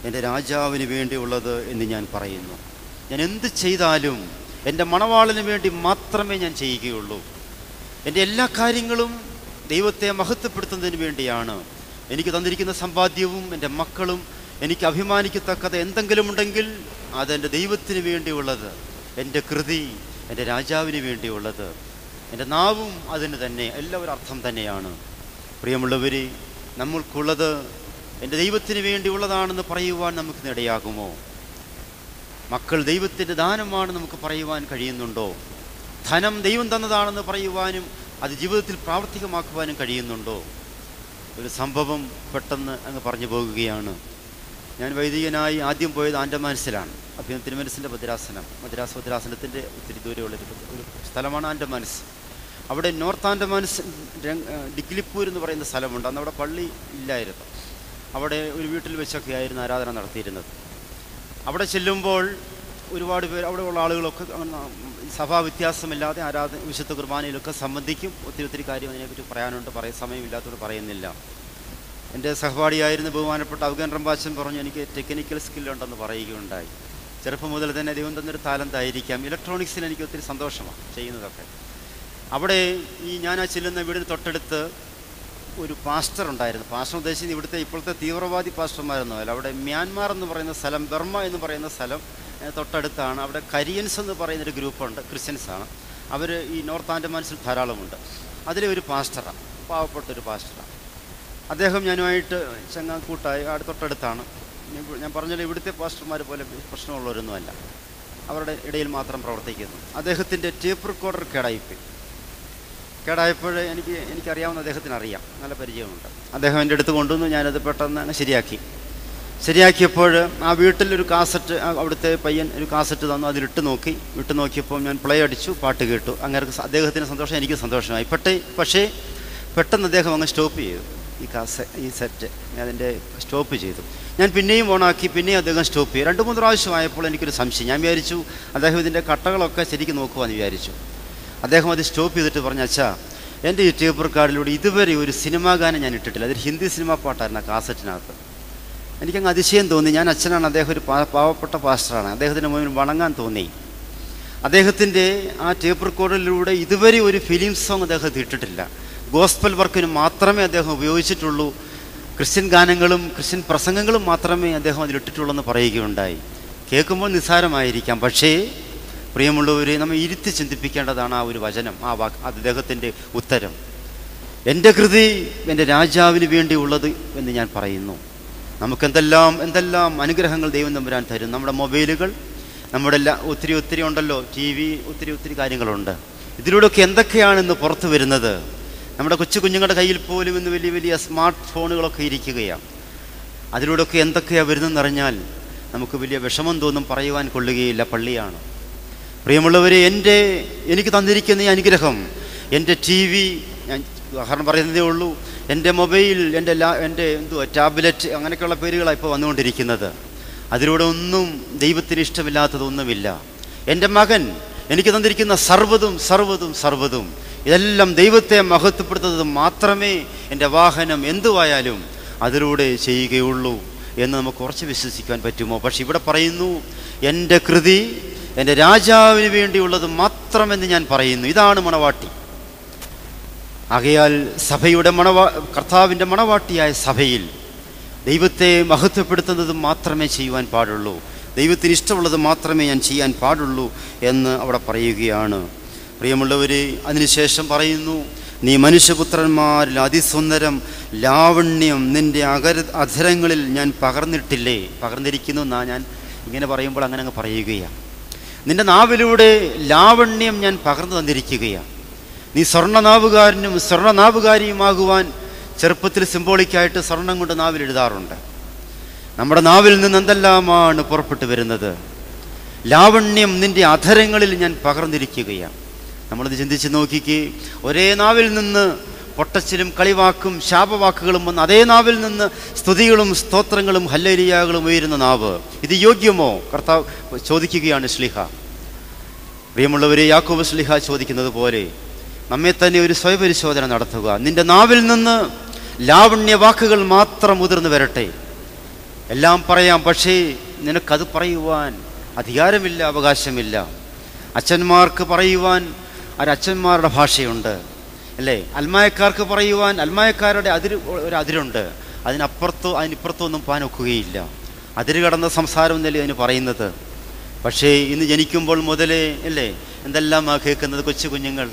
എൻ്റെ രാജാവിന് വേണ്ടിയുള്ളത് എന്ന് ഞാൻ പറയുന്നു. ഞാൻ എന്ത് ചെയ്താലും എൻ്റെ മണവാളന് വേണ്ടി മാത്രമേ ഞാൻ ചെയ്യുകയുള്ളൂ. എൻ്റെ എല്ലാ കാര്യങ്ങളും ദൈവത്തെ മഹത്വപ്പെടുത്തുന്നതിന് വേണ്ടിയാണ്. എനിക്ക് തന്നിരിക്കുന്ന സമ്പാദ്യവും എൻ്റെ മക്കളും എനിക്ക് അഭിമാനിക്കത്തക്കത് എന്തെങ്കിലും ഉണ്ടെങ്കിൽ അതെൻ്റെ ദൈവത്തിന് വേണ്ടിയുള്ളത്, എൻ്റെ കൃതി എൻ്റെ രാജാവിന് വേണ്ടിയുള്ളത്, എൻ്റെ നാവും അതിന് തന്നെ. എല്ലാവരും അർത്ഥം തന്നെയാണ്. പ്രിയമുള്ളവർ, നമ്മൾക്കുള്ളത് എൻ്റെ ദൈവത്തിന് വേണ്ടിയുള്ളതാണെന്ന് പറയുവാൻ നമുക്ക് ഇടയാകുമോ? മക്കൾ ദൈവത്തിൻ്റെ ദാനമാണ് നമുക്ക് പറയുവാൻ കഴിയുന്നുണ്ടോ? ധനം ദൈവം തന്നതാണെന്ന് പറയുവാനും അത് ജീവിതത്തിൽ പ്രാവർത്തികമാക്കുവാനും കഴിയുന്നുണ്ടോ? ഒരു സംഭവം പെട്ടെന്ന് അങ്ങ് പറഞ്ഞു പോകുകയാണ്. ഞാൻ വൈദികനായി ആദ്യം പോയത് ആൻഡമാൻസിലാണ്. അഭിനന്ദ തിരുമനസിൻ്റെ മദ്രാസ് ഭദ്രാസനത്തിൻ്റെ ഒത്തിരി ദൂരമുള്ളൊരു സ്ഥലമാണ് ആൻഡമാൻസ്. അവിടെ നോർത്ത് ആൻഡമാൻസ് ഡിഗ്ലിപ്പൂർ എന്ന് പറയുന്ന സ്ഥലമുണ്ട്. അന്ന് അവിടെ പള്ളി ഇല്ലായിരുന്നു. അവിടെ ഒരു വീട്ടിൽ വെച്ചൊക്കെ ആയിരുന്നു ആരാധന നടത്തിയിരുന്നത്. അവിടെ ചെല്ലുമ്പോൾ ഒരുപാട് പേര്, അവിടെയുള്ള ആളുകളൊക്കെ സഭാ വ്യത്യാസമില്ലാതെ വിശുദ്ധ കുർബാനയിലൊക്കെ സംബന്ധിക്കും. ഒത്തിരി കാര്യം അതിനെപ്പറ്റി പറയാനുണ്ട്, സമയമില്ലാത്തതുകൊണ്ട് പറയുന്നില്ല. എൻ്റെ സഹപാഠിയായിരുന്ന ബഹുമാനപ്പെട്ട അഫ്ഗാൻ റംബാച്ചൻ പറഞ്ഞു, എനിക്ക് ടെക്നിക്കൽ സ്കില്ലുണ്ടെന്ന് പറയുകയുണ്ടായി. ചെറുപ്പം മുതൽ തന്നെ ദൈവം തന്നൊരു താലന്തായിരിക്കാം. ഇലക്ട്രോണിക്സിൽ എനിക്ക് ഒത്തിരി സന്തോഷമാണ് ചെയ്യുന്നതൊക്കെ. അവിടെ ഞാൻ ചെല്ലുന്ന വീടിന് തൊട്ടടുത്ത് ഒരു പാസ്റ്റർ ഉണ്ടായിരുന്നു. പാസ്റ്റർ ഉദ്ദേശിക്കുന്നത് ഇവിടുത്തെ ഇപ്പോഴത്തെ തീവ്രവാദി പാസ്റ്റർമാരൊന്നും അല്ല. അവിടെ മ്യാൻമാർ എന്ന് പറയുന്ന സ്ഥലം, ബർമ്മ എന്ന് പറയുന്ന സ്ഥലം തൊട്ടടുത്താണ്. അവിടെ കരിയൻസ് എന്ന് പറയുന്നൊരു ഗ്രൂപ്പുണ്ട്, ക്രിസ്ത്യൻസാണ്. അവർ ഈ നോർത്ത് ആൻഡമാൻസിൽ ധാരാളമുണ്ട്. അതിലെ ഒരു പാസ്റ്ററാണ്, പാവപ്പെട്ടൊരു പാസ്റ്ററാണ്. അദ്ദേഹം ഞാനുമായിട്ട് കൂട്ടായി അവിടെ തൊട്ടടുത്താണ്. ഞാൻ പറഞ്ഞല്ലോ, ഇവിടുത്തെ പാസ്റ്റർമാർ പോലെ പ്രശ്നമുള്ളവരൊന്നുമല്ല, അവരുടെ ഇടയിൽ മാത്രം പ്രവർത്തിക്കുന്നു. അദ്ദേഹത്തിൻ്റെ ടേപ്പ് റെക്കോർഡർ കേടായപ്പോൾ എനിക്കറിയാവുന്ന അദ്ദേഹത്തിന് അറിയാം, നല്ല പരിചയമുണ്ട്. അദ്ദേഹം എൻ്റെ അടുത്ത് കൊണ്ടുവന്നു. ഞാനത് പെട്ടെന്ന് ശരിയാക്കിയപ്പോൾ ആ വീട്ടിലൊരു കാസറ്റ്, അവിടുത്തെ പയ്യൻ ഒരു കാസറ്റ് തന്നു. അതിലിട്ട് നോക്കിയപ്പോൾ ഞാൻ പ്ലേ അടിച്ചു, പാട്ട് കേട്ടു. അങ്ങനെ അദ്ദേഹത്തിന് സന്തോഷം, എനിക്ക് സന്തോഷമായി. പക്ഷേ പെട്ടെന്ന് അദ്ദേഹം അങ്ങ് സ്റ്റോപ്പ് ചെയ്തു. ഈ സെറ്റ് അതിൻ്റെ സ്റ്റോപ്പ് ചെയ്തു. ഞാൻ പിന്നെയും ഓണാക്കി, പിന്നെയും അദ്ദേഹം സ്റ്റോപ്പ് ചെയ്തു. 2-3 പ്രാവശ്യമായപ്പോൾ എനിക്കൊരു സംശയം. ഞാൻ വിചാരിച്ചു അദ്ദേഹം ഇതിൻ്റെ കട്ടകളൊക്കെ ശരിക്കും നോക്കുവാന്ന് വിചാരിച്ചു. അദ്ദേഹം അത് സ്റ്റോപ്പ് ചെയ്തിട്ട് പറഞ്ഞു, അച്ഛാ, എൻ്റെ ഈ ടേപ്പ് റെക്കോർഡിലൂടെ ഇതുവരെ ഒരു സിനിമാ ഗാനം ഞാൻ ഇട്ടിട്ടില്ല. അതൊരു ഹിന്ദി സിനിമാ പാട്ടായിരുന്നു ആ കാസറ്റിനകത്ത്. എനിക്കങ്ങ് അതിശയം തോന്നി. ഞാൻ അച്ഛനാണ്, അദ്ദേഹം ഒരു പാവപ്പെട്ട പാസ്റ്ററാണ്, അദ്ദേഹത്തിന് മുന്നിൽ വണങ്ങാൻ തോന്നി. അദ്ദേഹത്തിൻ്റെ ആ ടേപ്പ് റെക്കോർഡിലൂടെ ഇതുവരെ ഒരു ഫിലിം സോങ് അദ്ദേഹം ഇട്ടിട്ടില്ല. ഗോസ്പൽ വർക്കിന് മാത്രമേ അദ്ദേഹം ഉപയോഗിച്ചിട്ടുള്ളൂ. ക്രിസ്ത്യൻ ഗാനങ്ങളും ക്രിസ്ത്യൻ പ്രസംഗങ്ങളും മാത്രമേ അദ്ദേഹം അതിലിട്ടിട്ടുള്ളൂ എന്ന് പറയുകയുണ്ടായി. കേൾക്കുമ്പോൾ നിസ്സാരമായിരിക്കാം, പക്ഷേ പ്രിയമുള്ളവരെ, നമ്മൾ ഇരുത്തി ചിന്തിപ്പിക്കേണ്ടതാണ് ആ ഒരു വചനം, ആ അദ്ദേഹത്തിൻ്റെ ഉത്തരം. എൻ്റെ കൃതി എൻ്റെ രാജാവിന് വേണ്ടിയുള്ളത് എന്ന് ഞാൻ പറയുന്നു. നമുക്കെന്തെല്ലാം അനുഗ്രഹങ്ങൾ ദൈവം തമ്പുരാൻ തരും. നമ്മുടെ മൊബൈലുകൾ, നമ്മുടെ ഒത്തിരി ഉണ്ടല്ലോ, TV, ഒത്തിരി കാര്യങ്ങളുണ്ട്. ഇതിലൂടെയൊക്കെ എന്തൊക്കെയാണ് ഇന്ന് പുറത്തു വരുന്നത്? നമ്മുടെ കുഞ്ഞുങ്ങളുടെ കയ്യിൽ പോലും ഇന്ന് വലിയ സ്മാർട്ട് ഫോണുകളൊക്കെ ഇരിക്കുകയാണ്. അതിലൂടെയൊക്കെ എന്തൊക്കെയാണ് വരുന്നതെന്ന് അറിഞ്ഞാൽ നമുക്ക് വലിയ വിഷമം തോന്നും, പറയുവാൻ കൊള്ളുകയില്ല. പള്ളിയാണ്. പ്രിയമുള്ളവരെ, എനിക്ക് തന്നിരിക്കുന്ന ഈ അനുഗ്രഹം, എൻ്റെ TV, ഞാൻ ഉദാഹരണം പറയുന്നതേ ഉള്ളൂ, എൻ്റെ മൊബൈൽ, എൻ്റെ ടാബ്ലറ്റ്, അങ്ങനെയൊക്കെയുള്ള പേരുകളാണ് ഇപ്പോൾ വന്നുകൊണ്ടിരിക്കുന്നത്. അതിലൂടെ ഒന്നും ദൈവത്തിന് ഇഷ്ടമില്ലാത്തതൊന്നുമില്ല. എൻ്റെ മകൻ എനിക്ക് തന്നിരിക്കുന്ന സർവ്വതും ഇതെല്ലാം ദൈവത്തെ മഹത്വപ്പെടുത്തുന്നത് മാത്രമേ എൻ്റെ വാഹനം എന്തുവായാലും അതിലൂടെ ചെയ്യുകയുള്ളൂ എന്ന് നമുക്ക് ഉറച്ച് വിശ്വസിക്കാൻ പറ്റുമോ? പക്ഷെ ഇവിടെ പറയുന്നു, എൻ്റെ കൃതി എൻ്റെ രാജാവിന് വേണ്ടിയുള്ളത് മാത്രമെന്ന് ഞാൻ പറയുന്നു. ഇതാണ് മണവാട്ടി. ആകയാൽ സഭയുടെ കർത്താവിൻ്റെ മണവാട്ടിയായ സഭയിൽ ദൈവത്തെ മഹത്വപ്പെടുത്തുന്നത് മാത്രമേ ചെയ്യുവാൻ പാടുള്ളൂ, ദൈവത്തിന് ഇഷ്ടമുള്ളത് മാത്രമേ ഞാൻ ചെയ്യാൻ പാടുള്ളൂ എന്ന് അവിടെ പറയുകയാണ്. പ്രിയമുള്ളവരെ, അതിനുശേഷം പറയുന്നു, നീ മനുഷ്യപുത്രന്മാരിൽ അതിസുന്ദരം ലാവണ്യം നിൻ്റെ അധരങ്ങളിൽ ഞാൻ പകർന്നിരിക്കുന്നു എന്നാ ഞാൻ ഇങ്ങനെ പറയുമ്പോൾ അങ്ങനെ അങ്ങ് പറയുകയാണ്. നിൻ്റെ നാവിലൂടെ ലാവണ്യം ഞാൻ പകർന്നു തന്നിരിക്കുകയാണ്. നീ സ്വർണ്ണനാവുകാരനും സ്വർണ്ണനാവുകാരിയുമാകുവാൻ ചെറുപ്പത്തിൽ സിംബോളിക്കായിട്ട് സ്വർണം കൊണ്ട് നാവിൽ എഴുതാറുണ്ട്. നമ്മുടെ നാവിൽ നിന്ന് എന്തെല്ലാമാണ് പുറപ്പെട്ടു വരുന്നത്? ലാവണ്യം നിൻ്റെ അധരങ്ങളിൽ ഞാൻ പകർന്നിരിക്കുകയാണ്. നമ്മളിത് ചിന്തിച്ച് നോക്കിക്കേ. ഒരേ നാവിൽ നിന്ന് പൊട്ടച്ചിലും കളിവാക്കും ശാപവാക്കുകളും വന്ന് അതേ നാവിൽ നിന്ന് സ്തുതികളും സ്തോത്രങ്ങളും ഹല്ലേലൂയകളും ഉയരുന്ന നാവ്, ഇത് യോഗ്യമോ? കർത്താവ് ചോദിക്കുകയാണ് ശ്ലീഹ. പ്രിയമുള്ളവരെ, യാക്കോബ് ശ്ലീഹ ചോദിക്കുന്നത് പോലെ നമ്മെ തന്നെ ഒരു സ്വയപരിശോധന നടത്തുക. നിന്റെ നാവിൽ നിന്ന് ലാവണ്യ വാക്കുകൾ മാത്രം ഉതിർന്നു വരട്ടെ. എല്ലാം പറയാം, പക്ഷേ നിനക്കത് പറയുവാൻ അധികാരമില്ല, അവകാശമില്ല. അച്ഛന്മാർക്ക് പറയുവാൻ അച്ഛന്മാരുടെ ഭാഷയുണ്ട്, അല്ലേ? അൽമായക്കാർക്ക് പറയുവാൻ അൽമായക്കാരുടെ ഒരു അതിരുണ്ട്. അതിനിപ്പുറത്തോ ഒന്നും പോകാൻ ഒക്കുകയില്ല. അതിര് കടന്ന സംസാരം എന്നല്ലേ അതിന് പറയുന്നത്. പക്ഷേ ഇന്ന് ജനിക്കുമ്പോൾ മുതലേ അല്ലേ എന്തെല്ലാം കേൾക്കുന്നത് കുഞ്ഞുങ്ങൾ.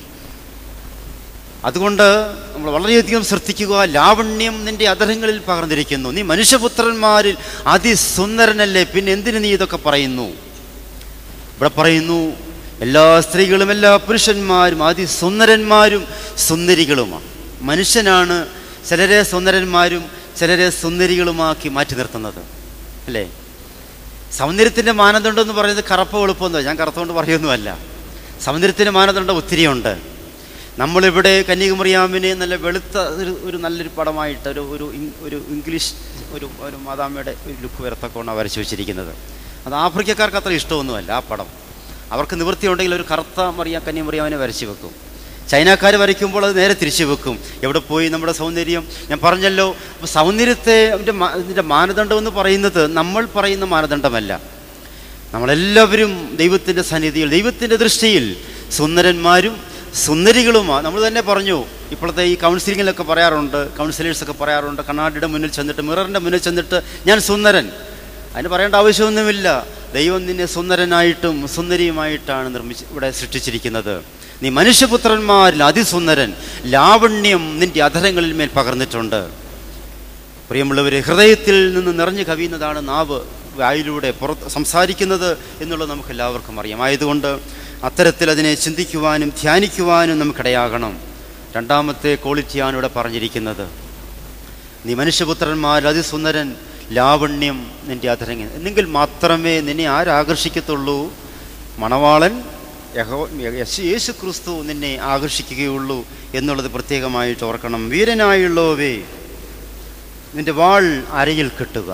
അതുകൊണ്ട് നമ്മൾ വളരെയധികം ശ്രദ്ധിക്കുക. ലാവണ്യം നിൻ്റെ അധരങ്ങളിൽ പകർന്നിരിക്കുന്നു. നീ മനുഷ്യപുത്രന്മാരിൽ അതിസുന്ദരനല്ലേ, പിന്നെ എന്തിനു നീ ഇതൊക്കെ പറയുന്നു? ഇവിടെ പറയുന്നു, എല്ലാ സ്ത്രീകളും എല്ലാ പുരുഷന്മാരും അതിസുന്ദരന്മാരും സുന്ദരികളുമാണ്. മനുഷ്യനാണ് ചിലരെ സുന്ദരന്മാരും ചിലരെ സുന്ദരികളുമാക്കി മാറ്റി നിർത്തുന്നത്, അല്ലേ? സൗന്ദര്യത്തിൻ്റെ മാനദണ്ഡം എന്ന് പറയുന്നത് കറുപ്പ് വെളുപ്പൊന്നും, ഞാൻ കറുത്തുകൊണ്ട് പറയുന്നതല്ല. സൗന്ദര്യത്തിൻ്റെ മാനദണ്ഡം ഒത്തിരിയുണ്ട്. നമ്മളിവിടെ കന്യാകുമറിയാമിനെ നല്ല വെളുത്ത ഒരു നല്ലൊരു പടമായിട്ട് ഒരു ഇംഗ്ലീഷ് ഒരു മാതാമ്മയുടെ ഒരു ലുക്ക് വരത്തൊക്കെയാണ് വരച്ചു വെച്ചിരിക്കുന്നത്. അത് ആഫ്രിക്കക്കാർക്ക് അത്ര ഇഷ്ടമൊന്നുമല്ല ആ പടം. അവർക്ക് നിവൃത്തിയുണ്ടെങ്കിൽ ഒരു കറുത്ത കന്യാകുമറിയാമിനെ വരച്ചു വെക്കും. ചൈനക്കാർ വരയ്ക്കുമ്പോൾ അത് നേരെ തിരിച്ചു വെക്കും. എവിടെ പോയി നമ്മുടെ സൗന്ദര്യം? ഞാൻ പറഞ്ഞല്ലോ, സൗന്ദര്യത്തിൻ്റെ മാനദണ്ഡം എന്ന് പറയുന്നത് നമ്മൾ പറയുന്ന മാനദണ്ഡമല്ല. നമ്മളെല്ലാവരും ദൈവത്തിൻ്റെ സന്നിധിയിൽ, ദൈവത്തിൻ്റെ ദൃഷ്ടിയിൽ സുന്ദരന്മാരും സുന്ദരികളുമാണ്. നമ്മൾ തന്നെ പറഞ്ഞു, ഇപ്പോഴത്തെ ഈ കൗൺസിലിങ്ങിലൊക്കെ പറയാറുണ്ട്, കൗൺസിലേഴ്സൊക്കെ പറയാറുണ്ട്, കണ്ണാടിയുടെ മുന്നിൽ ചെന്നിട്ട്, മിററിൻ്റെ മുന്നിൽ ചെന്നിട്ട് ഞാൻ സുന്ദരൻ. അതിന് പറയേണ്ട ആവശ്യമൊന്നുമില്ല. ദൈവം നിന്നെ സുന്ദരനായിട്ടും സുന്ദരിയുമായിട്ടാണ് ഇവിടെ സൃഷ്ടിച്ചിരിക്കുന്നത്. നീ മനുഷ്യപുത്രന്മാരിൽ അതിസുന്ദരൻ, ലാവണ്യം നിന്റെ അധരങ്ങളിൽ മേൽ പകർന്നിട്ടുണ്ട്. പ്രിയമുള്ളവരെ, ഹൃദയത്തിൽ നിന്ന് നിറഞ്ഞു കവിയുന്നതാണ് നാവ് വായിലൂടെ സംസാരിക്കുന്നത് എന്നുള്ളത് നമുക്ക് എല്ലാവർക്കും അറിയാം. ആയതുകൊണ്ട് അത്തരത്തിൽ അതിനെ ചിന്തിക്കുവാനും ധ്യാനിക്കുവാനും നമുക്കിടയാകണം. രണ്ടാമത്തെ ക്വാളിറ്റിയാണ് ഇവിടെ പറഞ്ഞിരിക്കുന്നത്. നീ മനുഷ്യപുത്രന്മാരിൽ അതിസുന്ദരൻ, ലാവണ്യം നിന്റെ അധരങ്ങൾ. എന്നെങ്കിൽ മാത്രമേ നിന്നെ ആരാകർഷിക്കത്തുള്ളൂ? മണവാളൻ യേശു ക്രിസ്തു നിന്നെ ആകർഷിക്കുകയുള്ളൂ എന്നുള്ളത് പ്രത്യേകമായിട്ട് ഓർക്കണം. വീരനായുള്ളവേ, നിന്റെ വാൾ അരയിൽ കെട്ടുക.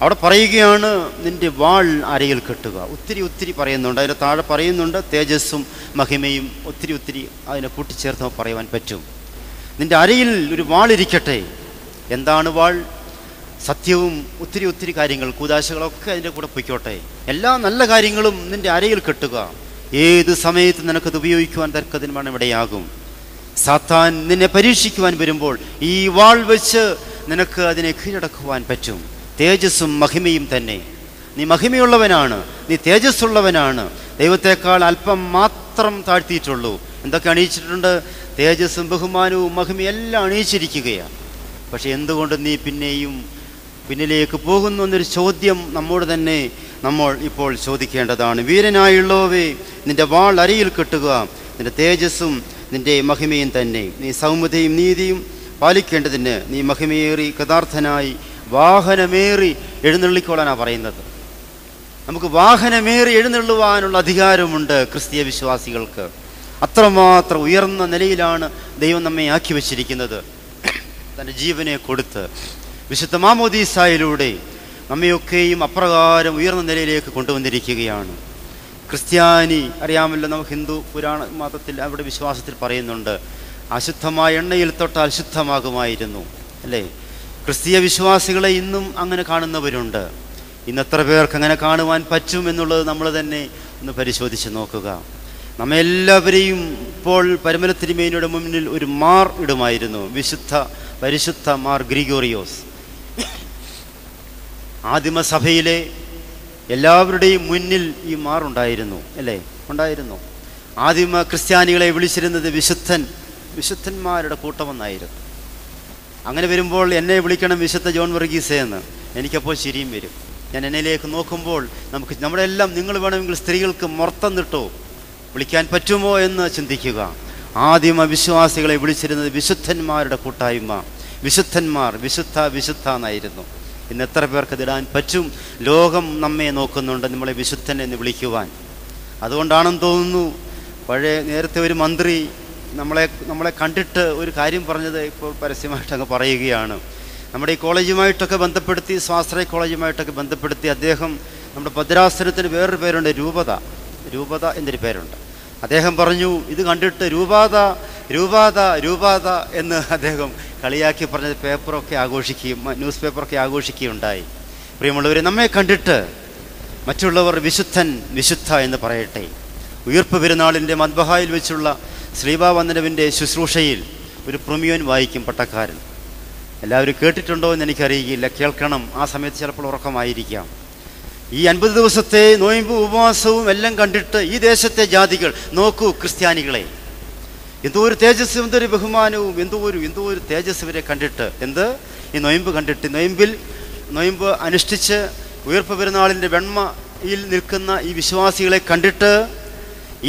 അവിടെ പറയുകയാണ്, നിന്റെ വാൾ അരയിൽ കെട്ടുക. ഒത്തിരി പറയുന്നുണ്ട്. അതിന് താഴെ പറയുന്നുണ്ട് തേജസ്സും മഹിമയും. ഒത്തിരി അതിനെ കൂട്ടിച്ചേർത്ത് പറയുവാൻ പറ്റും. നിന്റെ അരയിൽ ഒരു വാളിരിക്കട്ടെ. എന്താണ് വാൾ? സത്യവും ഒത്തിരി കാര്യങ്ങൾ, കൂദാശകളൊക്കെ അതിൻ്റെ കൂടെ പൊയ്ക്കോട്ടെ. എല്ലാ നല്ല കാര്യങ്ങളും നിന്റെ അരയിൽ കെട്ടുക. ഏത് സമയത്ത് നിനക്കത് ഉപയോഗിക്കുവാൻ തക്കതിനുമാണ് ഇവിടെയാകും. സാത്താൻ നിന്നെ പരീക്ഷിക്കുവാൻ വരുമ്പോൾ ഈ വാൾ വെച്ച് നിനക്ക് അതിനെ കീഴടക്കുവാൻ പറ്റും. തേജസ്സും മഹിമയും തന്നെ. നീ മഹിമയുള്ളവനാണ്, നീ തേജസ്സുള്ളവനാണ്. ദൈവത്തെക്കാൾ അല്പം മാത്രം താഴ്ത്തിയിട്ടുള്ളൂ. എന്തൊക്കെ അണിയിച്ചിട്ടുണ്ട്? തേജസ്സും ബഹുമാനവും മഹിമയും എല്ലാം അണിയിച്ചിരിക്കുകയാണ്. പക്ഷെ എന്തുകൊണ്ട് നീ പിന്നെയും പിന്നിലേക്ക് പോകുന്നു എന്നൊരു ചോദ്യം നമ്മോട് തന്നെ നമ്മൾ ഇപ്പോൾ ചോദിക്കേണ്ടതാണ്. വീരനായുള്ളവേ, നിന്റെ വാൾ അരയിൽ കെട്ടുക. നിന്റെ തേജസ്സും നിന്റെ മഹിമയും തന്നെ. നീ സൗമ്യതയും നീതിയും പാലിക്കേണ്ടതിന് നീ മഹിമയേറി കൃതാർത്ഥനായി വാഹനമേറി എഴുന്നള്ളിക്കോളാനാണ് പറയുന്നത്. നമുക്ക് വാഹനമേറി എഴുന്നള്ളുവാനുള്ള അധികാരമുണ്ട് ക്രിസ്തീയ വിശ്വാസികൾക്ക്. അത്രമാത്രം ഉയർന്ന നിലയിലാണ് ദൈവം നമ്മെ ആക്കി വച്ചിരിക്കുന്നത്. തൻ്റെ ജീവനെ കൊടുത്ത് വിശുദ്ധ മാമോദീസായിലൂടെ നമ്മയൊക്കെയും അപ്രകാരം ഉയർന്ന നിലയിലേക്ക് കൊണ്ടുവന്നിരിക്കുകയാണ്. ക്രിസ്ത്യാനി അറിയാമല്ലോ, നമുക്ക് ഹിന്ദു പുരാണ മതത്തിൽ അവിടെ വിശ്വാസത്തിൽ പറയുന്നുണ്ട്, അശുദ്ധമായ എണ്ണയിൽ തൊട്ടാൽ ശുദ്ധമാകുമായിരുന്നു, അല്ലേ? ക്രിസ്തീയ വിശ്വാസികളെ ഇന്നും അങ്ങനെ കാണുന്നവരുണ്ട്. ഇന്ന് എത്ര പേർക്ക് അങ്ങനെ കാണുവാൻ പറ്റും എന്നുള്ളത് നമ്മൾ തന്നെ ഒന്ന് പരിശോധിച്ച് നോക്കുക. നമ്മെല്ലാവരെയും ഇപ്പോൾ പരിമല തിരുമേനിയുടെ മുന്നിൽ ഒരു മാർ ഇടുമായിരുന്നു, പരിശുദ്ധ മാർ ഗ്രിഗോറിയോസ്. ആദിമസഭയിലെ എല്ലാവരുടെയും മുന്നിൽ ഈ മാർ ഉണ്ടായിരുന്നു, അല്ലേ? ഉണ്ടായിരുന്നു. ആദിമ ക്രിസ്ത്യാനികളെ വിളിച്ചിരുന്നത് വിശുദ്ധന്മാരുടെ കൂട്ടമെന്നായിരുന്നു. അങ്ങനെ വരുമ്പോൾ എന്നെ വിളിക്കണം വിശുദ്ധ ജോൺ വർഗീസേ എന്ന്. എനിക്കപ്പോൾ ചിരിയും വരും. ഞാൻ എന്നിലേക്ക് നോക്കുമ്പോൾ നമ്മളെല്ലാം നിങ്ങൾ വേണമെങ്കിൽ സ്ത്രീകൾക്ക് മൊത്തം നിട്ടോ വിളിക്കാൻ പറ്റുമോ എന്ന് ചിന്തിക്കുക. ആദിമ വിശ്വാസികളെ വിളിച്ചിരുന്നത് വിശുദ്ധന്മാരുടെ കൂട്ടായ്മ. വിശുദ്ധന്മാർ, വിശുദ്ധ എന്നായിരുന്നു. ഇന്ന് എത്ര പേർക്ക് ഇതിടാൻ പറ്റും? ലോകം നമ്മെ നോക്കുന്നുണ്ട് നമ്മളെ വിശുദ്ധൻ എന്ന് വിളിക്കുവാൻ. അതുകൊണ്ടാണെന്ന് തോന്നുന്നു നേരത്തെ ഒരു മന്ത്രി നമ്മളെ കണ്ടിട്ട് ഒരു കാര്യം പറഞ്ഞത് ഇപ്പോൾ പരസ്യമായിട്ട് അങ്ങ് പറയുകയാണ്. നമ്മുടെ ഈ കോളേജുമായിട്ടൊക്കെ ബന്ധപ്പെടുത്തി, സ്വാശ്രയ കോളേജുമായിട്ടൊക്കെ ബന്ധപ്പെടുത്തി അദ്ദേഹം, നമ്മുടെ ഭദ്രാസനത്തിന് വേറൊരു പേരുണ്ട്, രൂപത എന്നൊരു പേരുണ്ട്. അദ്ദേഹം പറഞ്ഞു, ഇത് കണ്ടിട്ട് രൂപാത എന്ന് അദ്ദേഹം കളിയാക്കി പറഞ്ഞത് പേപ്പറൊക്കെ ആഘോഷിക്കുകയും ന്യൂസ് പേപ്പറൊക്കെ ആഘോഷിക്കുകയുണ്ടായി. പ്രിയമുള്ളവരെ, നമ്മെ കണ്ടിട്ട് മറ്റുള്ളവർ വിശുദ്ധ എന്ന് പറയട്ടെ. ഉയർപ്പ് പെരുന്നാളിൻ്റെ മദ്ബഹായിൽ വെച്ചുള്ള ശ്രീബാവന്ദനവിൻ്റെ ശുശ്രൂഷയിൽ ഒരു പ്രൊമിയോൻ വായിക്കും പട്ടക്കാരൻ. എല്ലാവരും കേട്ടിട്ടുണ്ടോ എന്ന് എനിക്കറിയില്ല, കേൾക്കണം. ആ സമയത്ത് ചിലപ്പോൾ ഉറക്കമായിരിക്കാം. ഈ 50 ദിവസത്തെ നോയമ്പും ഉപവാസവും എല്ലാം കണ്ടിട്ട് ഈ ദേശത്തെ ജാതികൾ നോക്കൂ, ക്രിസ്ത്യാനികളെ എന്തോ ഒരു തേജസ്, എന്തൊരു ബഹുമാനവും, എന്തോ ഒരു തേജസ് ഇവരെ കണ്ടിട്ട്, ഈ നൊയമ്പ് കണ്ടിട്ട്, നൊയമ്പ് അനുഷ്ഠിച്ച് ഉയർപ്പ് പെരുന്നാളിൻ്റെ വെണ്മയിൽ നിൽക്കുന്ന ഈ വിശ്വാസികളെ കണ്ടിട്ട്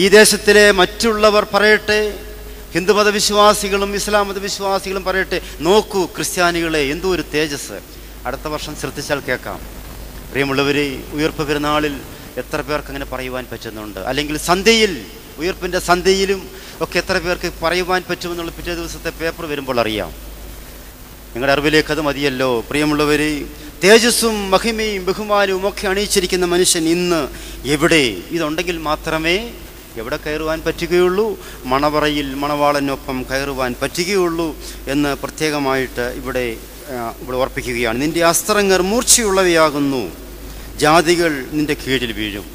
ഈ ദേശത്തിലെ മറ്റുള്ളവർ പറയട്ടെ, ഹിന്ദുമത വിശ്വാസികളും ഇസ്ലാം മത വിശ്വാസികളും പറയട്ടെ, നോക്കൂ ക്രിസ്ത്യാനികളെ, എന്തോ ഒരു തേജസ്. അടുത്ത വർഷം ശ്രദ്ധിച്ചാൽ കേൾക്കാം. പ്രിയമുള്ളവരെ, ഉയർപ്പ് പെരുന്നാളിൽ എത്ര പേർക്ക് അങ്ങനെ പറയുവാൻ പറ്റുന്നുണ്ട്? അല്ലെങ്കിൽ ഉയർപ്പിൻ്റെ സന്ധ്യയിലും ഒക്കെ എത്ര പേർക്ക് പറയുവാൻ പറ്റുമെന്നുള്ള പിറ്റേ ദിവസത്തെ പേപ്പർ വരുമ്പോൾ അറിയാം. നിങ്ങളുടെ അറിവിലേക്ക് അത് മതിയല്ലോ. പ്രിയമുള്ളവരെ, തേജസ്സും മഹിമയും ബഹുമാനവും ഒക്കെ അണിയിച്ചിരിക്കുന്ന മനുഷ്യൻ ഇന്ന് എവിടെ? ഇതുണ്ടെങ്കിൽ മാത്രമേ എവിടെ കയറുവാൻ പറ്റുകയുള്ളൂ? മണവറയിൽ മണവാളനൊപ്പം കയറുവാൻ പറ്റുകയുള്ളൂ എന്ന് പ്രത്യേകമായിട്ട് ഇവിടെ ഓർപ്പിക്കുകയാണ്. നിന്റെ അസ്ത്രങ്ങൾ മൂർച്ചയുള്ളവയാകുന്നു, ജാതികൾ നിന്റെ കീഴിൽ വീഴും.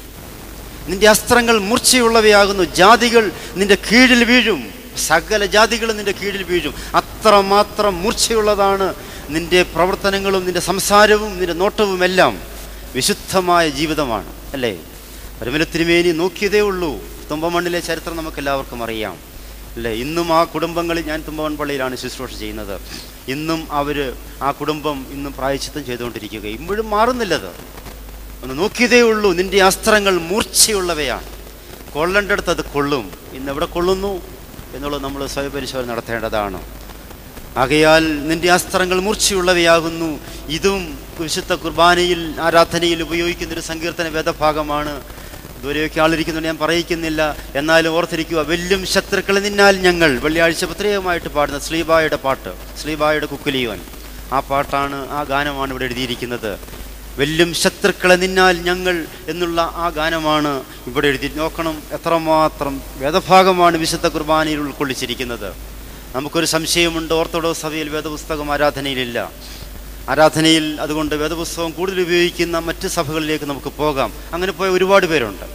നിന്റെ അസ്ത്രങ്ങൾ മൂർച്ചയുള്ളവയാകുന്നു. ജാതികൾ നിന്റെ കീഴിൽ വീഴും, സകല ജാതികളും നിന്റെ കീഴിൽ വീഴും. അത്രമാത്രം മൂർച്ചയുള്ളതാണ് നിന്റെ പ്രവർത്തനങ്ങളും നിന്റെ സംസാരവും നിന്റെ നോട്ടവും എല്ലാം. വിശുദ്ധമായ ജീവിതമാണ് അല്ലേ? പരിമല തിരുമേനി നോക്കിയതേ ഉള്ളൂ. തുമ്പമണ്ണിലെ ചരിത്രം നമുക്കെല്ലാവർക്കും അറിയാം അല്ലേ? ഇന്നും ആ കുടുംബങ്ങളിൽ, ഞാൻ തുമ്പമൺ പള്ളിയിലാണ് ശുശ്രൂഷ ചെയ്യുന്നത്, ഇന്നും ആ കുടുംബം ഇന്നും പ്രായശ്ചിത്തം ചെയ്തുകൊണ്ടിരിക്കുക. ഇപ്പോഴും മാറുന്നില്ലത്. ഒന്ന് നോക്കിയതേ ഉള്ളൂ. നിന്റെ അസ്ത്രങ്ങൾ മൂർച്ചയുള്ളവയാണ്. കൊള്ളേണ്ടടുത്ത് അത് കൊള്ളും. ഇന്ന് എവിടെ കൊള്ളുന്നു എന്നുള്ളത് നമ്മൾ സ്വയപരിശോധന നടത്തേണ്ടതാണ്. ആകയാൽ നിന്റെ അസ്ത്രങ്ങൾ മൂർച്ചയുള്ളവയാകുന്നു. ഇതും വിശുദ്ധ കുർബാനയിൽ ആരാധനയിൽ ഉപയോഗിക്കുന്നൊരു സങ്കീർത്തന വേദഭാഗമാണ്. ദൂരെയൊക്കെ ആളിരിക്കുന്നുണ്ട്, ഞാൻ പറയിക്കുന്നില്ല. എന്നാലും ഓർത്തിരിക്കുക, വെല്ലും ശത്രുക്കളെ നിന്നാൽ ഞങ്ങൾ. വെള്ളിയാഴ്ച പ്രത്യേകമായിട്ട് പാടുന്ന ശ്ലീബായുടെ പാട്ട്, ശ്ലീബായുടെ കുക്കുലിയോൻ, ആ പാട്ടാണ്, ആ ഗാനമാണ് ഇവിടെ എഴുതിയിരിക്കുന്നത്. വെല്ലും ശത്രുക്കളെ നിന്നാൽ ഞങ്ങൾ എന്നുള്ള ആ ഗാനമാണ് ഇവിടെ എഴുതി. നോക്കണം എത്രമാത്രം വേദഭാഗമാണ് വിശുദ്ധ കുർബാനയിൽ ഉൾക്കൊള്ളിച്ചിരിക്കുന്നത്. നമുക്കൊരു സംശയമുണ്ട്, ഓർത്തഡോക്സ് സഭയിൽ വേദപുസ്തകം ആരാധനയിലില്ല. ആരാധനയിൽ അതുകൊണ്ട് വേദപുസ്തകം കൂടുതൽ ഉപയോഗിക്കുന്ന മറ്റ് സഭകളിലേക്ക് നമുക്ക് പോകാം. അങ്ങനെ പോയ ഒരുപാട് പേരുണ്ട്.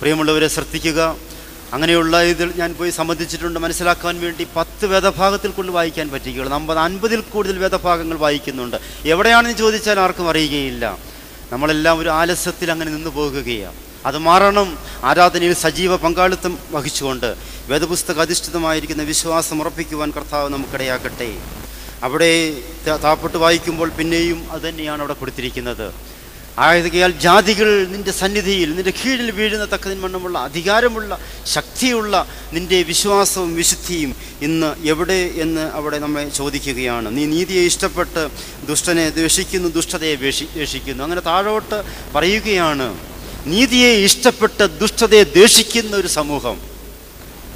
പ്രിയമുള്ളവരെ ശ്രദ്ധിക്കുക, അങ്ങനെയുള്ള ഇതിൽ ഞാൻ പോയി സംബന്ധിച്ചിട്ടുണ്ട്. മനസ്സിലാക്കാൻ വേണ്ടി 10 വേദഭാഗത്തിൽ കൂടുതൽ വായിക്കാൻ പറ്റുകയുള്ളൂ. 50 കൂടുതൽ വേദഭാഗങ്ങൾ വായിക്കുന്നുണ്ട്. എവിടെയാണെന്ന് ചോദിച്ചാൽ ആർക്കും അറിയുകയില്ല. നമ്മളെല്ലാം ഒരു ആലസ്യത്തിൽ അങ്ങനെ നിന്ന് പോകുകയാണ്. അത് മാറണം. ആരാധനയിൽ സജീവ പങ്കാളിത്തം വഹിച്ചുകൊണ്ട് വേദപുസ്തക അധിഷ്ഠിതമായിരിക്കുന്ന വിശ്വാസം ഉറപ്പിക്കുവാൻ കർത്താവ് നമുക്കിടയാക്കട്ടെ. അവിടെ താപ്പെട്ട് വായിക്കുമ്പോൾ പിന്നെയും അതുതന്നെയാണ് അവിടെ കൊടുത്തിരിക്കുന്നത്. ആയതിയാൽ ജാതികൾ നിന്റെ സന്നിധിയിൽ നിന്റെ കീഴിൽ വീഴുന്ന തക്കതിന്മണ്ണമുള്ള അധികാരമുള്ള ശക്തിയുള്ള നിന്റെ വിശ്വാസവും വിശുദ്ധിയും ഇന്ന് എവിടെ എന്ന് അവിടെ നമ്മെ ചോദിക്കുകയാണ്. നീ നീതിയെ ഇഷ്ടപ്പെട്ട് ദുഷ്ടനെ ദ്വേഷിക്കുന്നു, ദുഷ്ടതയെ ദ്വേഷിക്കുന്നു. അങ്ങനെ താഴോട്ട് പറയുകയാണ്, നീതിയെ ഇഷ്ടപ്പെട്ട് ദുഷ്ടതയെ ദ്വേഷിക്കുന്ന ഒരു സമൂഹം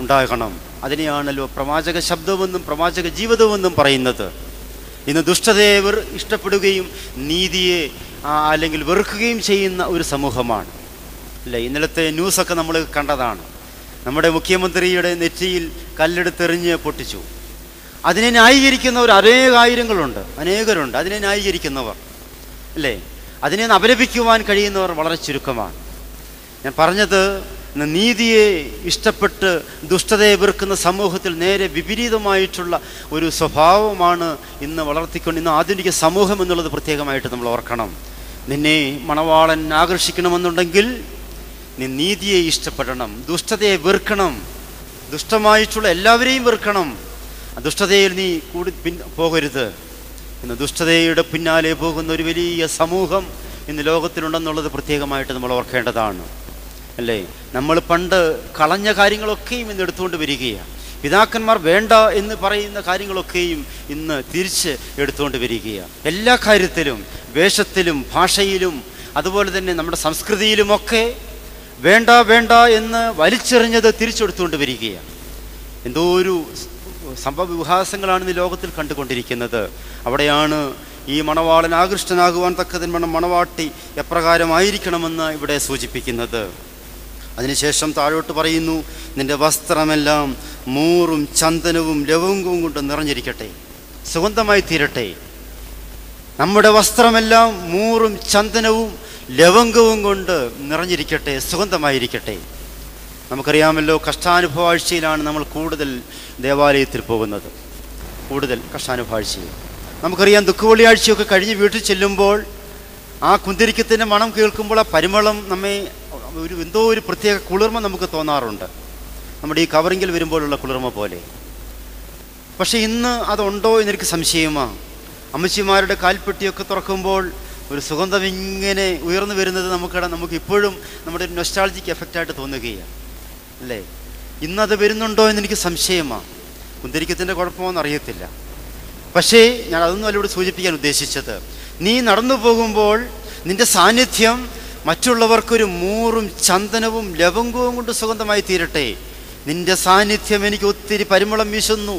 ഉണ്ടാകണം. അതിനെയാണല്ലോ പ്രവാചക ശബ്ദമെന്നും പ്രവാചക ജീവിതമെന്നും പറയുന്നത്. ഇന്ന് ദുഷ്ടതയെ ഇഷ്ടപ്പെടുകയും നീതിയെ അല്ലെങ്കിൽ വെറുക്കുകയും ചെയ്യുന്ന ഒരു സമൂഹമാണ് അല്ലേ? ഇന്നലത്തെ ന്യൂസൊക്കെ നമ്മൾ കണ്ടതാണ്. നമ്മുടെ മുഖ്യമന്ത്രിയുടെ നെറ്റിയിൽ കല്ലെടുത്തെറിഞ്ഞ് പൊട്ടിച്ചു. അതിനെ ന്യായീകരിക്കുന്നവർ അനേകരുണ്ട്. അതിനെ ന്യായീകരിക്കുന്നവർ അല്ലേ? അതിനെ അപലപിക്കുവാൻ കഴിയുന്നവർ വളരെ ചുരുക്കമാണ്. ഞാൻ പറഞ്ഞത്, നീതിയെ ഇഷ്ടപ്പെട്ട് ദുഷ്ടതയെ വെറുക്കുന്ന സമൂഹത്തിൽ നേരെ വിപരീതമായിട്ടുള്ള ഒരു സ്വഭാവമാണ് ഇന്ന് ഇന്ന് ആധുനിക സമൂഹം എന്നുള്ളത് പ്രത്യേകമായിട്ട് നമ്മൾ ഓർക്കണം. നിന്നെ മണവാളൻ ആകർഷിക്കണമെന്നുണ്ടെങ്കിൽ നീ നീതിയെ ഇഷ്ടപ്പെടണം, ദുഷ്ടതയെ വെറുക്കണം, ദുഷ്ടമായിട്ടുള്ള എല്ലാവരെയും വെറുക്കണം. ദുഷ്ടതയിൽ നീ പോകരുത്. ഇന്ന് ദുഷ്ടതയുടെ പിന്നാലെ പോകുന്ന ഒരു വലിയ സമൂഹം ഇന്ന് ലോകത്തിലുണ്ടെന്നുള്ളത് പ്രത്യേകമായിട്ട് നമ്മൾ ഓർക്കേണ്ടതാണ് അല്ലേ? നമ്മൾ പണ്ട് കളഞ്ഞ കാര്യങ്ങളൊക്കെയും ഇന്ന് എടുത്തുകൊണ്ട് വരികയാണ്. പിതാക്കന്മാർ വേണ്ട എന്ന് പറയുന്ന കാര്യങ്ങളൊക്കെയും ഇന്ന് തിരിച്ച് എടുത്തുകൊണ്ട് വരികയാണ്. എല്ലാ കാര്യത്തിലും, വേഷത്തിലും ഭാഷയിലും അതുപോലെ തന്നെ നമ്മുടെ സംസ്കൃതിയിലുമൊക്കെ വേണ്ട വേണ്ട എന്ന് വലിച്ചെറിഞ്ഞത് തിരിച്ചെടുത്തുകൊണ്ട് വരികയാണ്. എന്തോ ഒരു സംഭവ വികാസങ്ങളാണ് ഇന്ന് ലോകത്തിൽ കണ്ടുകൊണ്ടിരിക്കുന്നത്. അവിടെയാണ് ഈ മണവാളൻ ആകൃഷ്ടനാകുവാൻ തക്കതിന്മണ്ണം മണവാട്ടി എപ്രകാരമായിരിക്കണമെന്ന് ഇവിടെ സൂചിപ്പിക്കുന്നത്. അതിനുശേഷം താഴോട്ട് പറയുന്നു, നിന്റെ വസ്ത്രമെല്ലാം മൂറും ചന്ദനവും ലവംഗവും കൊണ്ട് നിറഞ്ഞിരിക്കട്ടെ, സുഗന്ധമായി തീരട്ടെ. നമ്മുടെ വസ്ത്രമെല്ലാം മൂറും ചന്ദനവും ലവംഗവും കൊണ്ട് നിറഞ്ഞിരിക്കട്ടെ, സുഗന്ധമായിരിക്കട്ടെ. നമുക്കറിയാമല്ലോ, കഷ്ടാനുഭവാഴ്ചയിലാണ് നമ്മൾ കൂടുതൽ ദേവാലയത്തിൽ പോകുന്നത്, കൂടുതൽ കഷ്ടാനുഭവാഴ്ചയിൽ. നമുക്കറിയാം, ദുഃഖവെള്ളിയാഴ്ചയൊക്കെ കഴിഞ്ഞ് വീട്ടിൽ ചെല്ലുമ്പോൾ ആ കുന്തിരിക്കത്തിൻ്റെ മണം കേൾക്കുമ്പോൾ ആ പരിമളം നമ്മെ എന്തോ ഒരു പ്രത്യേക കുളിർമ നമുക്ക് തോന്നാറുണ്ട്, നമ്മുടെ ഈ കവറിങ്ങിൽ വരുമ്പോഴുള്ള കുളിർമ പോലെ. പക്ഷെ ഇന്ന് അതുണ്ടോ എന്നെനിക്ക് സംശയമാണ്. അമ്മച്ചിമാരുടെ കാൽപ്പെട്ടിയൊക്കെ തുറക്കുമ്പോൾ ഒരു സുഗന്ധം ഇങ്ങനെ ഉയർന്നു വരുന്നത് നമുക്ക് ഇപ്പോഴും നമ്മുടെ ഒരു നൊസ്റ്റാൾജിക് എഫക്റ്റായിട്ട് തോന്നുകയാണ് അല്ലേ? ഇന്നത് വരുന്നുണ്ടോ എന്നെനിക്ക് സംശയമാണ്. കുന്തിരിക്കത്തിൻ്റെ കുഴപ്പമോന്ന് അറിയത്തില്ല. പക്ഷേ ഞാൻ അതൊന്നും അല്ല ഇവിടെ സൂചിപ്പിക്കാൻ ഉദ്ദേശിച്ചത്. നീ നടന്നു പോകുമ്പോൾ നിൻ്റെ സാന്നിധ്യം മറ്റുള്ളവർക്കൊരു മൂറും ചന്ദനവും ലവംഗവും കൊണ്ട് സുഗന്ധമായി തീരട്ടെ. നിൻ്റെ സാന്നിധ്യം എനിക്ക് ഒത്തിരി പരിമളം വീശുന്നു.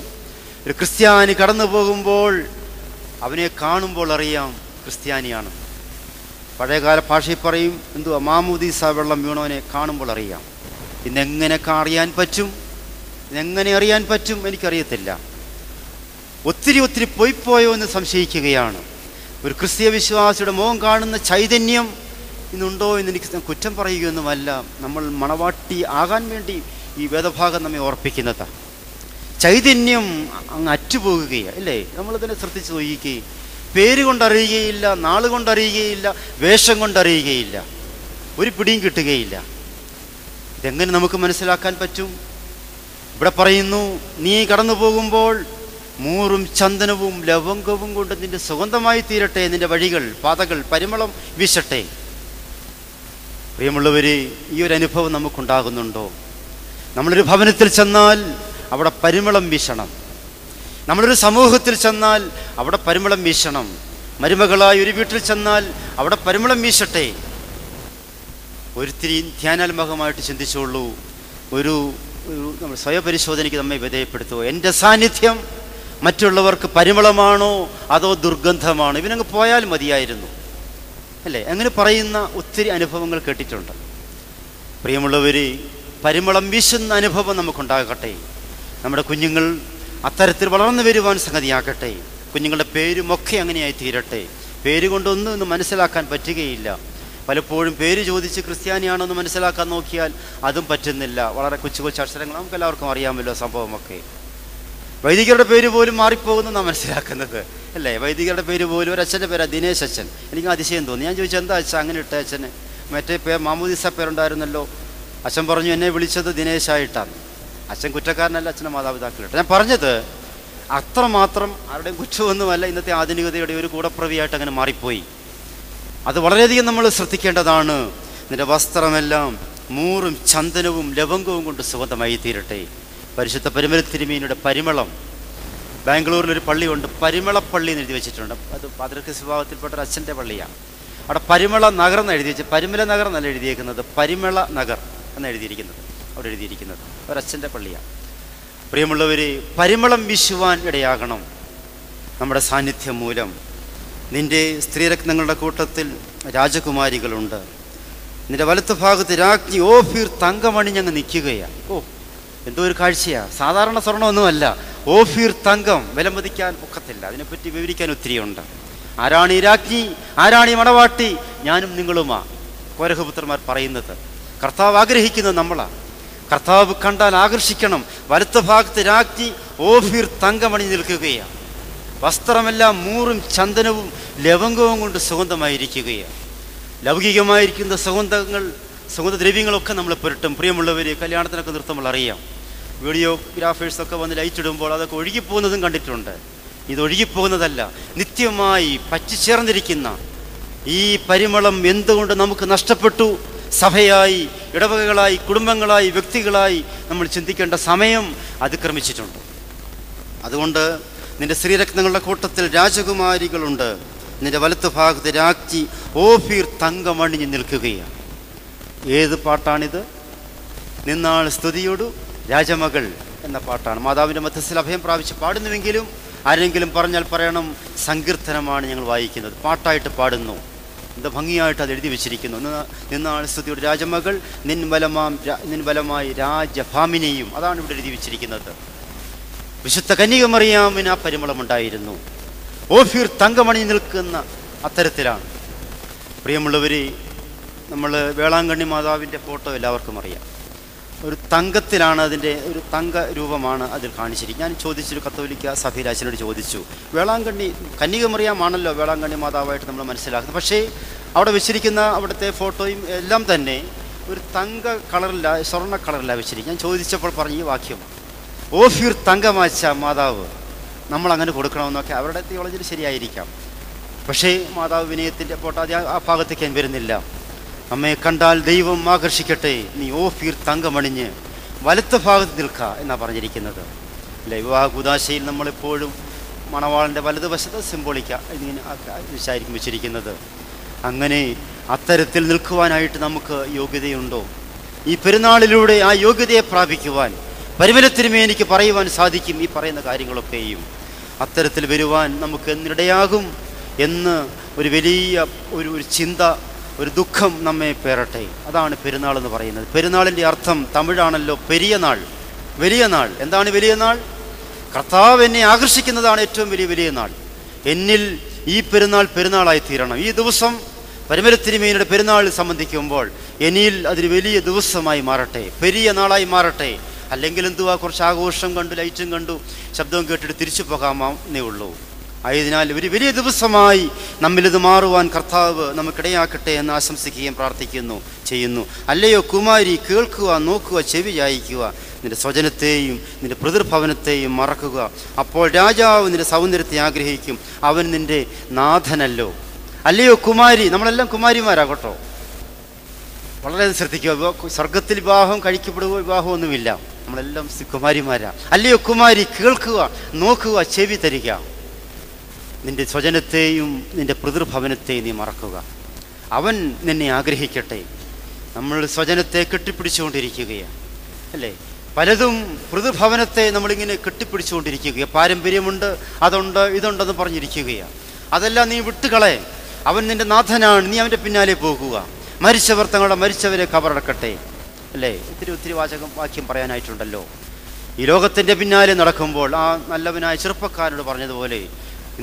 ഒരു ക്രിസ്ത്യാനി കടന്നു പോകുമ്പോൾ അവനെ കാണുമ്പോൾ അറിയാം ക്രിസ്ത്യാനിയാണ്. പഴയകാല ഭാഷയിൽ പറയും, എന്തുവാ, മാമോദീസ വെള്ളം വീണവനെ കാണുമ്പോൾ അറിയാം. ഇന്നെങ്ങനെ അറിയാൻ പറ്റും എനിക്കറിയത്തില്ല. ഒത്തിരി പോയിപ്പോയോ എന്ന് സംശയിക്കുകയാണ്. ഒരു ക്രിസ്തീയ വിശ്വാസിയുടെ മുഖം കാണുന്ന ചൈതന്യം ഇന്നുണ്ടോ എന്നെനിക്ക് കുറ്റം പറയുകയൊന്നുമല്ല. നമ്മൾ മണവാട്ടി ആകാൻ വേണ്ടി ഈ വേദഭാഗം നമ്മെ ഓർപ്പിക്കുന്നതാണ്. ചൈതന്യം അങ്ങ് അറ്റുപോകുകയാണ് അല്ലേ? നമ്മളതിനെ ശ്രദ്ധിച്ച് നോക്കുകയും പേര് കൊണ്ടറിയുകയില്ല, നാൾ കൊണ്ടറിയുകയില്ല, വേഷം കൊണ്ടറിയുകയില്ല, ഒരു പിടിയും കിട്ടുകയില്ല. ഇതെങ്ങനെ നമുക്ക് മനസ്സിലാക്കാൻ പറ്റും? ഇവിടെ പറയുന്നു, നീ കടന്നു പോകുമ്പോൾ മൂറും ചന്ദനവും ലവംഗവും കൊണ്ട് നിന്റെ സുഗന്ധമായി തീരട്ടെ, നിന്റെ വഴികൾ പാതകൾ പരിമളം വീശട്ടെ. പ്രിയമുള്ളവരെ, ഈ ഒരു അനുഭവം നമുക്കുണ്ടാകുന്നുണ്ടോ? നമ്മളൊരു ഭവനത്തിൽ ചെന്നാൽ അവിടെ പരിമളം വീശണം. നമ്മളൊരു സമൂഹത്തിൽ ചെന്നാൽ അവിടെ പരിമളം വീശണം. മരുമകളായി ഒരു വീട്ടിൽ ചെന്നാൽ അവിടെ പരിമളം വീശട്ടെ. ഒരിത്തിരി ധ്യാനാത്മകമായിട്ട് ചിന്തിച്ചുള്ളൂ. ഒരു നമ്മൾ സ്വയപരിശോധനയ്ക്ക് നമ്മെ വിധേയപ്പെടുത്തുമോ? എൻ്റെ സാന്നിധ്യം മറ്റുള്ളവർക്ക് പരിമളമാണോ അതോ ദുർഗന്ധമാണോ? ഇവനങ്ങ് പോയാൽ മതിയായിരുന്നു അല്ലേ? അങ്ങനെ പറയുന്ന ഒത്തിരി അനുഭവങ്ങൾ കേട്ടിട്ടുണ്ട്. പ്രിയമുള്ളവർ, പരിമളം വീശുന്ന അനുഭവം നമുക്കുണ്ടാകട്ടെ. നമ്മുടെ കുഞ്ഞുങ്ങൾ അത്തരത്തിൽ വളർന്നു വരുവാൻ സംഗതിയാക്കട്ടെ. കുഞ്ഞുങ്ങളുടെ പേരുമൊക്കെ അങ്ങനെയായി തീരട്ടെ. പേര് കൊണ്ടൊന്നും മനസ്സിലാക്കാൻ പറ്റുകയില്ല. പലപ്പോഴും പേര് ചോദിച്ച് ക്രിസ്ത്യാനിയാണോ എന്ന് മനസ്സിലാക്കാൻ നോക്കിയാൽ അതും പറ്റുന്നില്ല. വളരെ കൊച്ചു കൊച്ചു അക്ഷരങ്ങൾ നമുക്ക് എല്ലാവർക്കും അറിയാമല്ലോ സംഭവമൊക്കെ. വൈദികരുടെ പേര് പോലും മാറിപ്പോകുന്നു നാം മനസ്സിലാക്കുന്നത് അല്ലേ? വൈദികരുടെ പേര് പോലും, ഒരു അച്ഛൻ്റെ പേരാ ദിനേശ് അച്ഛൻ. എനിക്ക് അതിശയം തോന്നി. ഞാൻ ചോദിച്ചു, എന്താ അച്ഛൻ അങ്ങനെ ഇട്ട അച്ഛന്? മറ്റേ മാമോദിസ പേരുണ്ടായിരുന്നല്ലോ. അച്ഛൻ പറഞ്ഞു, എന്നെ വിളിച്ചത് ദിനേശായിട്ടാണ്. അച്ഛൻ കുറ്റക്കാരനല്ല, അച്ഛൻ്റെ മാതാപിതാക്കളിട്ട്. ഞാൻ പറഞ്ഞത് അത്രമാത്രം ആരുടെയും കുറ്റമൊന്നുമല്ല. ഇന്നത്തെ ആധുനികതയുടെ ഒരു കൂടപ്രവിയായിട്ട് അങ്ങനെ മാറിപ്പോയി. അത് വളരെയധികം നമ്മൾ ശ്രദ്ധിക്കേണ്ടതാണ്. നിന്റെ വസ്ത്രമെല്ലാം മൂറും ചന്ദനവും ലവംഗവും കൊണ്ട് സുഗന്ധമായി തീരട്ടെ. പരിശുദ്ധ പരിമല തിരുമേനിയുടെ പരിമളം. ബാംഗ്ലൂരിലൊരു പള്ളിയുണ്ട്, പരിമളപ്പള്ളി എന്ന് എഴുതി വെച്ചിട്ടുണ്ട്. അത് പാതിരക്യ സ്വഭാവത്തിൽപ്പെട്ട ഒരു അച്ഛൻ്റെ പള്ളിയാണ്. അവിടെ പരിമള നഗർ എന്ന് എഴുതി വെച്ച്, പരിമല നഗർ എന്നല്ല എഴുതിയിരിക്കുന്നത്, പരിമള നഗർ എന്ന് എഴുതിയിരിക്കുന്നത്. അവിടെ എഴുതിയിരിക്കുന്നത് ഒരച്ഛൻ്റെ പള്ളിയാണ്. പ്രിയമുള്ളവർ, പരിമളം വീശുവാൻ ഇടയാകണം നമ്മുടെ സാന്നിധ്യം മൂലം. നിന്റെ സ്ത്രീരത്നങ്ങളുടെ കൂട്ടത്തിൽ രാജകുമാരികളുണ്ട്. നിന്റെ വലത്ത് ഭാഗത്ത് രാജ്ഞി ഓഫീർ തങ്കമണിഞ്ഞങ്ങ് നിൽക്കുകയാണ്. ഓ, എന്തോ ഒരു കാഴ്ചയാണ്. സാധാരണ സ്വർണ്ണമൊന്നുമല്ല, ഓഫീർ തങ്കം. വിലമതിക്കാൻ ഒക്കത്തില്ല. അതിനെപ്പറ്റി വിവരിക്കാൻ ഒത്തിരിയുണ്ട്. ആരാണ് ഈ രാജ്ഞി? ആരാണ് ഈ മണവാട്ടി? ഞാനും നിങ്ങളുമാ കോരഹപുത്രന്മാർ പറയുന്നത്. കർത്താവ് ആഗ്രഹിക്കുന്നത് നമ്മളാണ്. കർത്താവ് കണ്ടാൽ ആകർഷിക്കണം. വലത്ത് ഭാഗത്ത് രാജ്ഞി ഓഫീർ തങ്കമണി നിൽക്കുകയാണ്. വസ്ത്രമെല്ലാം മൂറും ചന്ദനവും ലവംഗവും കൊണ്ട് സുഗന്ധമായിരിക്കുകയാണ്. ലൗകികമായിരിക്കുന്ന സുഗന്ധദ്രവ്യങ്ങളൊക്കെ നമ്മൾ പുരട്ടും. പ്രിയമുള്ളവർ, കല്യാണത്തിനൊക്കെ നൃത്തങ്ങൾ അറിയാം. വീഡിയോഗ്രാഫേഴ്സൊക്കെ വന്ന് ലൈറ്റ് ഇടുമ്പോൾ അതൊക്കെ ഒഴുകിപ്പോകുന്നതും കണ്ടിട്ടുണ്ട്. ഇത് ഒഴുകിപ്പോകുന്നതല്ല, നിത്യമായി പറ്റിച്ചേർന്നിരിക്കുന്ന ഈ പരിമളം എന്തുകൊണ്ട് നമുക്ക് നഷ്ടപ്പെട്ടു? സഭയായി, ഇടവകകളായി, കുടുംബങ്ങളായി, വ്യക്തികളായി നമ്മൾ ചിന്തിക്കേണ്ട സമയം അതിക്രമിച്ചിട്ടുണ്ട്. അതുകൊണ്ട് നിന്റെ സ്ത്രീരത്നങ്ങളുടെ കൂട്ടത്തിൽ രാജകുമാരികളുണ്ട്. നിന്റെ വലത്ത് ഭാഗത്ത് രാജ്ഞി ഓഫീർ തങ്കമണിഞ്ഞ് നിൽക്കുകയാണ്. ഏത് പാട്ടാണിത്? നിന്നാൾ സ്തുതിയോടു രാജമകൾ എന്ന പാട്ടാണ്. മാതാവിൻ്റെ മധ്യസ്ഥയിൽ അഭയം പ്രാപിച്ച് പാടുന്നുവെങ്കിലും ആരെങ്കിലും പറഞ്ഞാൽ പറയണം, സങ്കീർത്തനമാണ് ഞങ്ങൾ വായിക്കുന്നത്, പാട്ടായിട്ട് പാടുന്നു. എന്താ ഭംഗിയായിട്ട് അത് എഴുതി വെച്ചിരിക്കുന്നു. നിന്നാൾ സ്തുതിയോട് രാജമകൾ നിൻബലമായി രാജഭാമിനിയും. അതാണ് ഇവിടെ എഴുതി വെച്ചിരിക്കുന്നത്. വിശുദ്ധ കന്യക മറിയാമിന് ആ പരിമളമുണ്ടായിരുന്നു. ഓഫീർ തങ്കമണി നിൽക്കുന്ന അത്തരത്തിലാണ്. പ്രിയമുള്ളവർ, നമ്മൾ വേളാങ്കണ്ണി മാതാവിൻ്റെ ഫോട്ടോ എല്ലാവർക്കും അറിയാം. ഒരു തങ്കത്തിലാണ്, അതിൻ്റെ ഒരു തങ്ക രൂപമാണ് അതിൽ കാണിച്ചിരിക്കുന്നത്. ഞാൻ ചോദിച്ചൊരു കത്തോലിക്ക സഭയിൽ അച്ഛനോട് ചോദിച്ചു, വേളാങ്കണ്ണി കന്യക മറിയാമാണല്ലോ വേളാങ്കണ്ണി മാതാവായിട്ട് നമ്മൾ മനസ്സിലാക്കുന്നത്, പക്ഷേ അവിടെ വെച്ചിരിക്കുന്ന അവിടുത്തെ ഫോട്ടോയും എല്ലാം തന്നെ ഒരു തങ്ക കളറില്ല, സ്വർണ്ണ കളറില്ല വെച്ചിരിക്കും. ഞാൻ ചോദിച്ചപ്പോൾ പറഞ്ഞ ഈ വാക്യം, ഓഫീർ തങ്കമാച്ച മാതാവ് നമ്മളങ്ങനെ കൊടുക്കണമെന്നൊക്കെ അവരുടെ തിയോളജിയിൽ ശരിയായിരിക്കാം. പക്ഷേ മാതാവ് വിനയത്തിൻ്റെ ഫോട്ടോ അത് ആ ഭാഗത്തേക്ക് ഞാൻ വരുന്നില്ല. നമ്മെ കണ്ടാൽ ദൈവം ആകർഷിക്കട്ടെ, നീ ഓഫീർ തങ്കമണിഞ്ഞ് വലത്ത് ഭാഗത്ത് നിൽക്കുക എന്നാണ് പറഞ്ഞിരിക്കുന്നത്. അല്ലെ, വിവാഹ കുദാശയിൽ നമ്മളെപ്പോഴും മണവാളൻ്റെ വലതുവശത്ത് സിംബോളിക്ക ഇതിങ്ങനെ വിശായിരിക്കും വെച്ചിരിക്കുന്നത്. അങ്ങനെ അത്തരത്തിൽ നിൽക്കുവാനായിട്ട് നമുക്ക് യോഗ്യതയുണ്ടോ? ഈ പെരുന്നാളിലൂടെ ആ യോഗ്യതയെ പ്രാപിക്കുവാൻ പരിമല തിരുമേനിക്ക് പറയുവാൻ സാധിക്കും. ഈ പറയുന്ന കാര്യങ്ങളൊക്കെയും അത്തരത്തിൽ വരുവാൻ നമുക്ക് എന്നിടയാകും എന്ന് ഒരു വലിയ ഒരു ചിന്ത, ഒരു ദുഃഖം നമ്മെ പേറട്ടെ. അതാണ് പെരുന്നാൾ എന്ന് പറയുന്നത്. പെരുന്നാളിൻ്റെ അർത്ഥം തമിഴാണല്ലോ, പെരിയ നാൾ, വലിയ നാൾ. എന്താണ് വലിയ നാൾ? കർത്താവ് എന്നെ ആകർഷിക്കുന്നതാണ് ഏറ്റവും വലിയ നാൾ. എന്നിൽ ഈ പെരുന്നാൾ പെരുന്നാളായി തീരണം. ഈ ദിവസം പരിമലത്തിരുമേനിയുടെ പെരുന്നാൾ സംബന്ധിക്കുമ്പോൾ എന്നിൽ അതൊരു വലിയ ദിവസമായി മാറട്ടെ, പെരിയ നാളായി മാറട്ടെ. അല്ലെങ്കിൽ എന്തുവാ, കുറച്ച് ആഘോഷം കണ്ടു, ലൈറ്റും കണ്ടു, ശബ്ദവും കേട്ടിട്ട് തിരിച്ചു പോകാമെന്നേ ഉള്ളൂ. ആയതിനാൽ ഒരു വലിയ ദിവസമായി നമ്മിലിത് മാറുവാൻ കർത്താവ് നമുക്കിടയാക്കട്ടെ എന്ന് ആശംസിക്കുകയും പ്രാർത്ഥിക്കുന്നു ചെയ്യുന്നു. അല്ലയോ കുമാരി, കേൾക്കുക, നോക്കുക, ചെവി ചായിക്കുക, നിന്റെ സ്വജനത്തെയും നിന്റെ പിതൃഭവനത്തെയും മറക്കുക. അപ്പോൾ രാജാവ് നിന്റെ സൗന്ദര്യത്തെ ആഗ്രഹിക്കും, അവൻ നിന്റെ നാഥനല്ലോ. അല്ലയോ കുമാരി, നമ്മളെല്ലാം കുമാരിമാരാകട്ടോ, വളരെ ശ്രദ്ധിക്കുക. സ്വർഗത്തിൽ വിവാഹം കഴിക്കപ്പെടുകയോ വിവാഹമൊന്നുമില്ല, നമ്മളെല്ലാം കുമാരിമാരാ. അല്ലയോ കുമാരി, കേൾക്കുക, നോക്കുക, ചെവി തരിക, നിന്റെ സ്വജനത്തെയും നിന്റെ പിതൃഭവനത്തെയും നീ മറക്കുക, അവൻ നിന്നെ ആഗ്രഹിക്കട്ടെ. നമ്മൾ സ്വജനത്തെ കെട്ടിപ്പിടിച്ചുകൊണ്ടിരിക്കുകയാണ് അല്ലേ, പലതും പിതൃഭവനത്തെ നമ്മളിങ്ങനെ കെട്ടിപ്പിടിച്ചുകൊണ്ടിരിക്കുകയാണ്. പാരമ്പര്യമുണ്ട്, അതുണ്ട്, ഇതുണ്ടെന്ന് പറഞ്ഞിരിക്കുകയാണ്. അതെല്ലാം നീ വിട്ടുകളെ, അവൻ നിന്റെ നാഥനാണ്, നീ അവൻ്റെ പിന്നാലെ പോകുക. മരിച്ചവർ തങ്ങളുടെ മരിച്ചവരെ കബറടക്കട്ടെ അല്ലേ. ഒത്തിരി വാക്യം പറയാനായിട്ടുണ്ടല്ലോ. ഈ ലോകത്തിൻ്റെ പിന്നാലെ നടക്കുമ്പോൾ ആ നല്ലവനായ ചെറുപ്പക്കാരനോട് പറഞ്ഞതുപോലെ,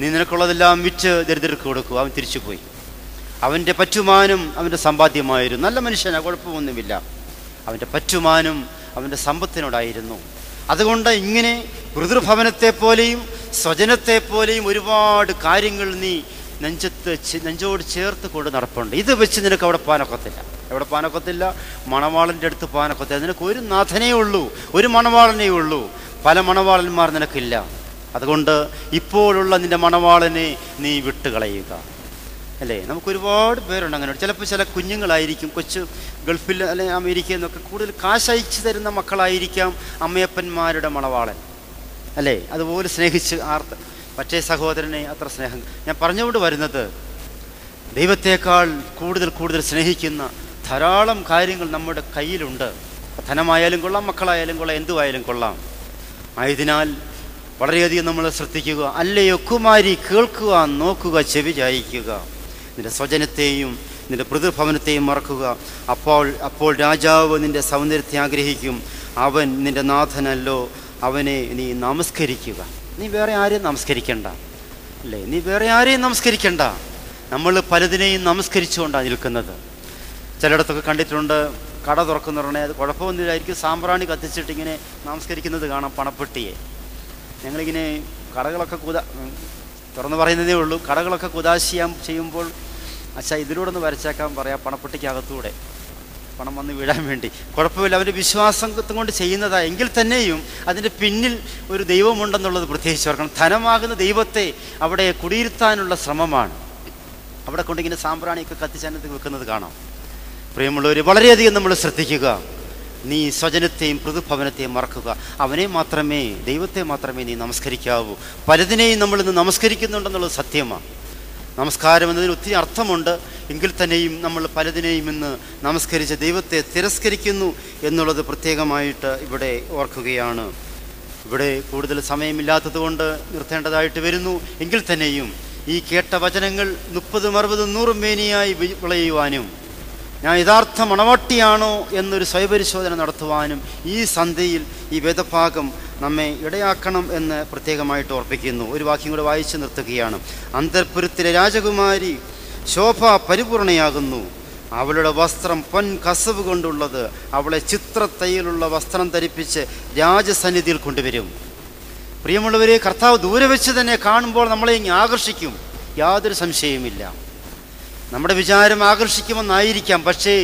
നീ നിനക്കുള്ളതെല്ലാം വിറ്റ് ദരിദ്രർക്ക് കൊടുക്കുക. അവൻ തിരിച്ചുപോയി. അവൻ്റെ പറ്റുമാനം അവൻ്റെ സമ്പാദ്യമായിരുന്നു. നല്ല മനുഷ്യനാണ്, കുഴപ്പമൊന്നുമില്ല. അവൻ്റെ പറ്റുമാനം അവൻ്റെ സമ്പത്തിനോടായിരുന്നു. അതുകൊണ്ട് ഇങ്ങനെ പിതൃഭവനത്തെപ്പോലെയും സ്വജനത്തെപ്പോലെയും ഒരുപാട് കാര്യങ്ങൾ നീ നെഞ്ചോട് ചേർത്ത് കൊണ്ട് നടപ്പുണ്ട്. ഇത് വെച്ച് നിനക്ക് അവിടെ പാനൊക്കത്തില്ല. എവിടെ പാനൊക്കത്തില്ല? മണവാളൻ്റെ അടുത്ത് പാനൊക്കത്തില്ല. നിനക്ക് ഒരു നാഥനേ ഉള്ളൂ, ഒരു മണവാളനേ ഉള്ളൂ. പല മണവാളന്മാർ നിനക്കില്ല. അതുകൊണ്ട് ഇപ്പോഴുള്ള നിന്റെ മണവാളനെ നീ വിട്ടുകളയുക അല്ലേ. നമുക്കൊരുപാട് പേരുണ്ട് അങ്ങനെ. ചിലപ്പോൾ ചില കുഞ്ഞുങ്ങളായിരിക്കും, കൊച്ചു ഗൾഫിൽ അല്ലെങ്കിൽ അമേരിക്കയിൽ നിന്നൊക്കെ കൂടുതൽ കാശയച്ചു തരുന്ന മക്കളായിരിക്കാം അമ്മയപ്പന്മാരുടെ മണവാളൻ അല്ലേ. അതുപോലെ സ്നേഹിച്ച് മറ്റേ സഹോദരനെ അത്ര സ്നേഹം. ഞാൻ പറഞ്ഞുകൊണ്ട് വരുന്നത്, ദൈവത്തേക്കാൾ കൂടുതൽ സ്നേഹിക്കുന്ന ധാരാളം കാര്യങ്ങൾ നമ്മുടെ കയ്യിലുണ്ട്. ധനമായാലും കൊള്ളാം, മക്കളായാലും കൊള്ളാം, എന്തുവായാലും കൊള്ളാം. ആയതിനാൽ വളരെയധികം നമ്മൾ ശ്രദ്ധിക്കുക. അല്ലയോ കുമാരി, കേൾക്കുക, നോക്കുക, ചെവി ചായിക്കുക, നിന്റെ സ്വജനത്തെയും നിന്റെ പിതൃഭവനത്തെയും മറക്കുക. അപ്പോൾ രാജാവ് നിന്റെ സൗന്ദര്യത്തെ ആഗ്രഹിക്കും, അവൻ നിന്റെ നാഥനല്ലോ, അവനെ നീ നമസ്കരിക്കുക. നീ വേറെ ആരെയും നമസ്കരിക്കണ്ട അല്ലേ, നീ വേറെ ആരെയും നമസ്കരിക്കണ്ട. നമ്മൾ പലതിനെയും നമസ്കരിച്ചുകൊണ്ടാണ് നിൽക്കുന്നത്. ചിലയിടത്തൊക്കെ കണ്ടിട്ടുണ്ട്, കട തുറക്കുന്നവരുടെ അത് കുഴപ്പമൊന്നുമില്ലായിരിക്കും, സാമ്പ്രാണി കത്തിച്ചിട്ടിങ്ങനെ നമസ്കരിക്കുന്നത് കാണാം പണപ്പെട്ടിയെ. ഞങ്ങളിങ്ങനെ കടകളൊക്കെ തുറന്ന് പറയുന്നതേ ഉള്ളൂ. കടകളൊക്കെ കുദാശിയാൻ ചെയ്യുമ്പോൾ, അച്ഛാ ഇതിലൂടെ ഒന്ന് വരച്ചേക്കാൻ പറയാം, പണപ്പെട്ടിക്കകത്തൂടെ പണം വന്ന് വീഴാൻ വേണ്ടി. കുഴപ്പമില്ല, അവൻ്റെ വിശ്വാസം കൊണ്ട് ചെയ്യുന്നതാ. എങ്കിൽ തന്നെയും അതിൻ്റെ പിന്നിൽ ഒരു ദൈവമുണ്ടെന്നുള്ളത് പ്രത്യേകിച്ച് ഓർക്കണം. ധനമാകുന്ന ദൈവത്തെ അവിടെ കുടിയിരുത്താനുള്ള ശ്രമമാണ്. അവിടെ കൊണ്ടിങ്ങനെ സാമ്പ്രാണിയൊക്കെ കത്തിച്ചതിനകത്ത് വെക്കുന്നത് കാണാം. പ്രിയമുള്ളവർ, വളരെയധികം നമ്മൾ ശ്രദ്ധിക്കുക. നീ സ്വജനത്തെയും പിതൃഭവനത്തെയും മറക്കുക. അവനെ മാത്രമേ, ദൈവത്തെ മാത്രമേ നീ നമസ്കരിക്കാവൂ. പലതിനെയും നമ്മളിന്ന് നമസ്കരിക്കുന്നുണ്ടെന്നുള്ളത് സത്യമാണ്. നമസ്കാരം എന്നതിന് ഒത്തിരി അർത്ഥമുണ്ട്. എങ്കിൽ തന്നെയും നമ്മൾ പലതിനെയും ഇന്ന് നമസ്കരിച്ച് ദൈവത്തെ തിരസ്കരിക്കുന്നു എന്നുള്ളത് പ്രത്യേകമായിട്ട് ഇവിടെ ഓർക്കുകയാണ്. ഇവിടെ കൂടുതൽ സമയമില്ലാത്തത് കൊണ്ട് നിർത്തേണ്ടതായിട്ട് വരുന്നു. എങ്കിൽ തന്നെയും ഈ കേട്ട വചനങ്ങൾ 30, 60, 100 മേനിയായി വിളയുവാനും ഞാൻ യഥാർത്ഥ മണവാട്ടിയാണോ എന്നൊരു സ്വയപരിശോധന നടത്തുവാനും ഈ സന്ധ്യയിൽ ഈ വേദഭാഗം നമ്മെ ഇടയാക്കണം എന്ന് പ്രത്യേകമായിട്ട് ഓർപ്പിക്കുന്നു. ഒരു വാക്യം കൂടെ വായിച്ചു നിർത്തുകയാണ്. അന്തർപുരത്തിലെ രാജകുമാരി ശോഭ പരിപൂർണയാകുന്നു, അവളുടെ വസ്ത്രം പൊൻ കസവ് കൊണ്ടുള്ളത്. അവളെ ചിത്രത്തയ്യലുള്ള വസ്ത്രം ധരിപ്പിച്ച് രാജസന്നിധിയിൽ കൊണ്ടുവരും. പ്രിയമുള്ളവരെ, കർത്താവ് ദൂരെ വെച്ച് തന്നെ കാണുമ്പോൾ നമ്മളെ ഇങ്ങനെ ആകർഷിക്കും, യാതൊരു സംശയവുമില്ല. നമ്മുടെ വിചാരം ആകർഷിക്കുമെന്നായിരിക്കാം, പക്ഷേ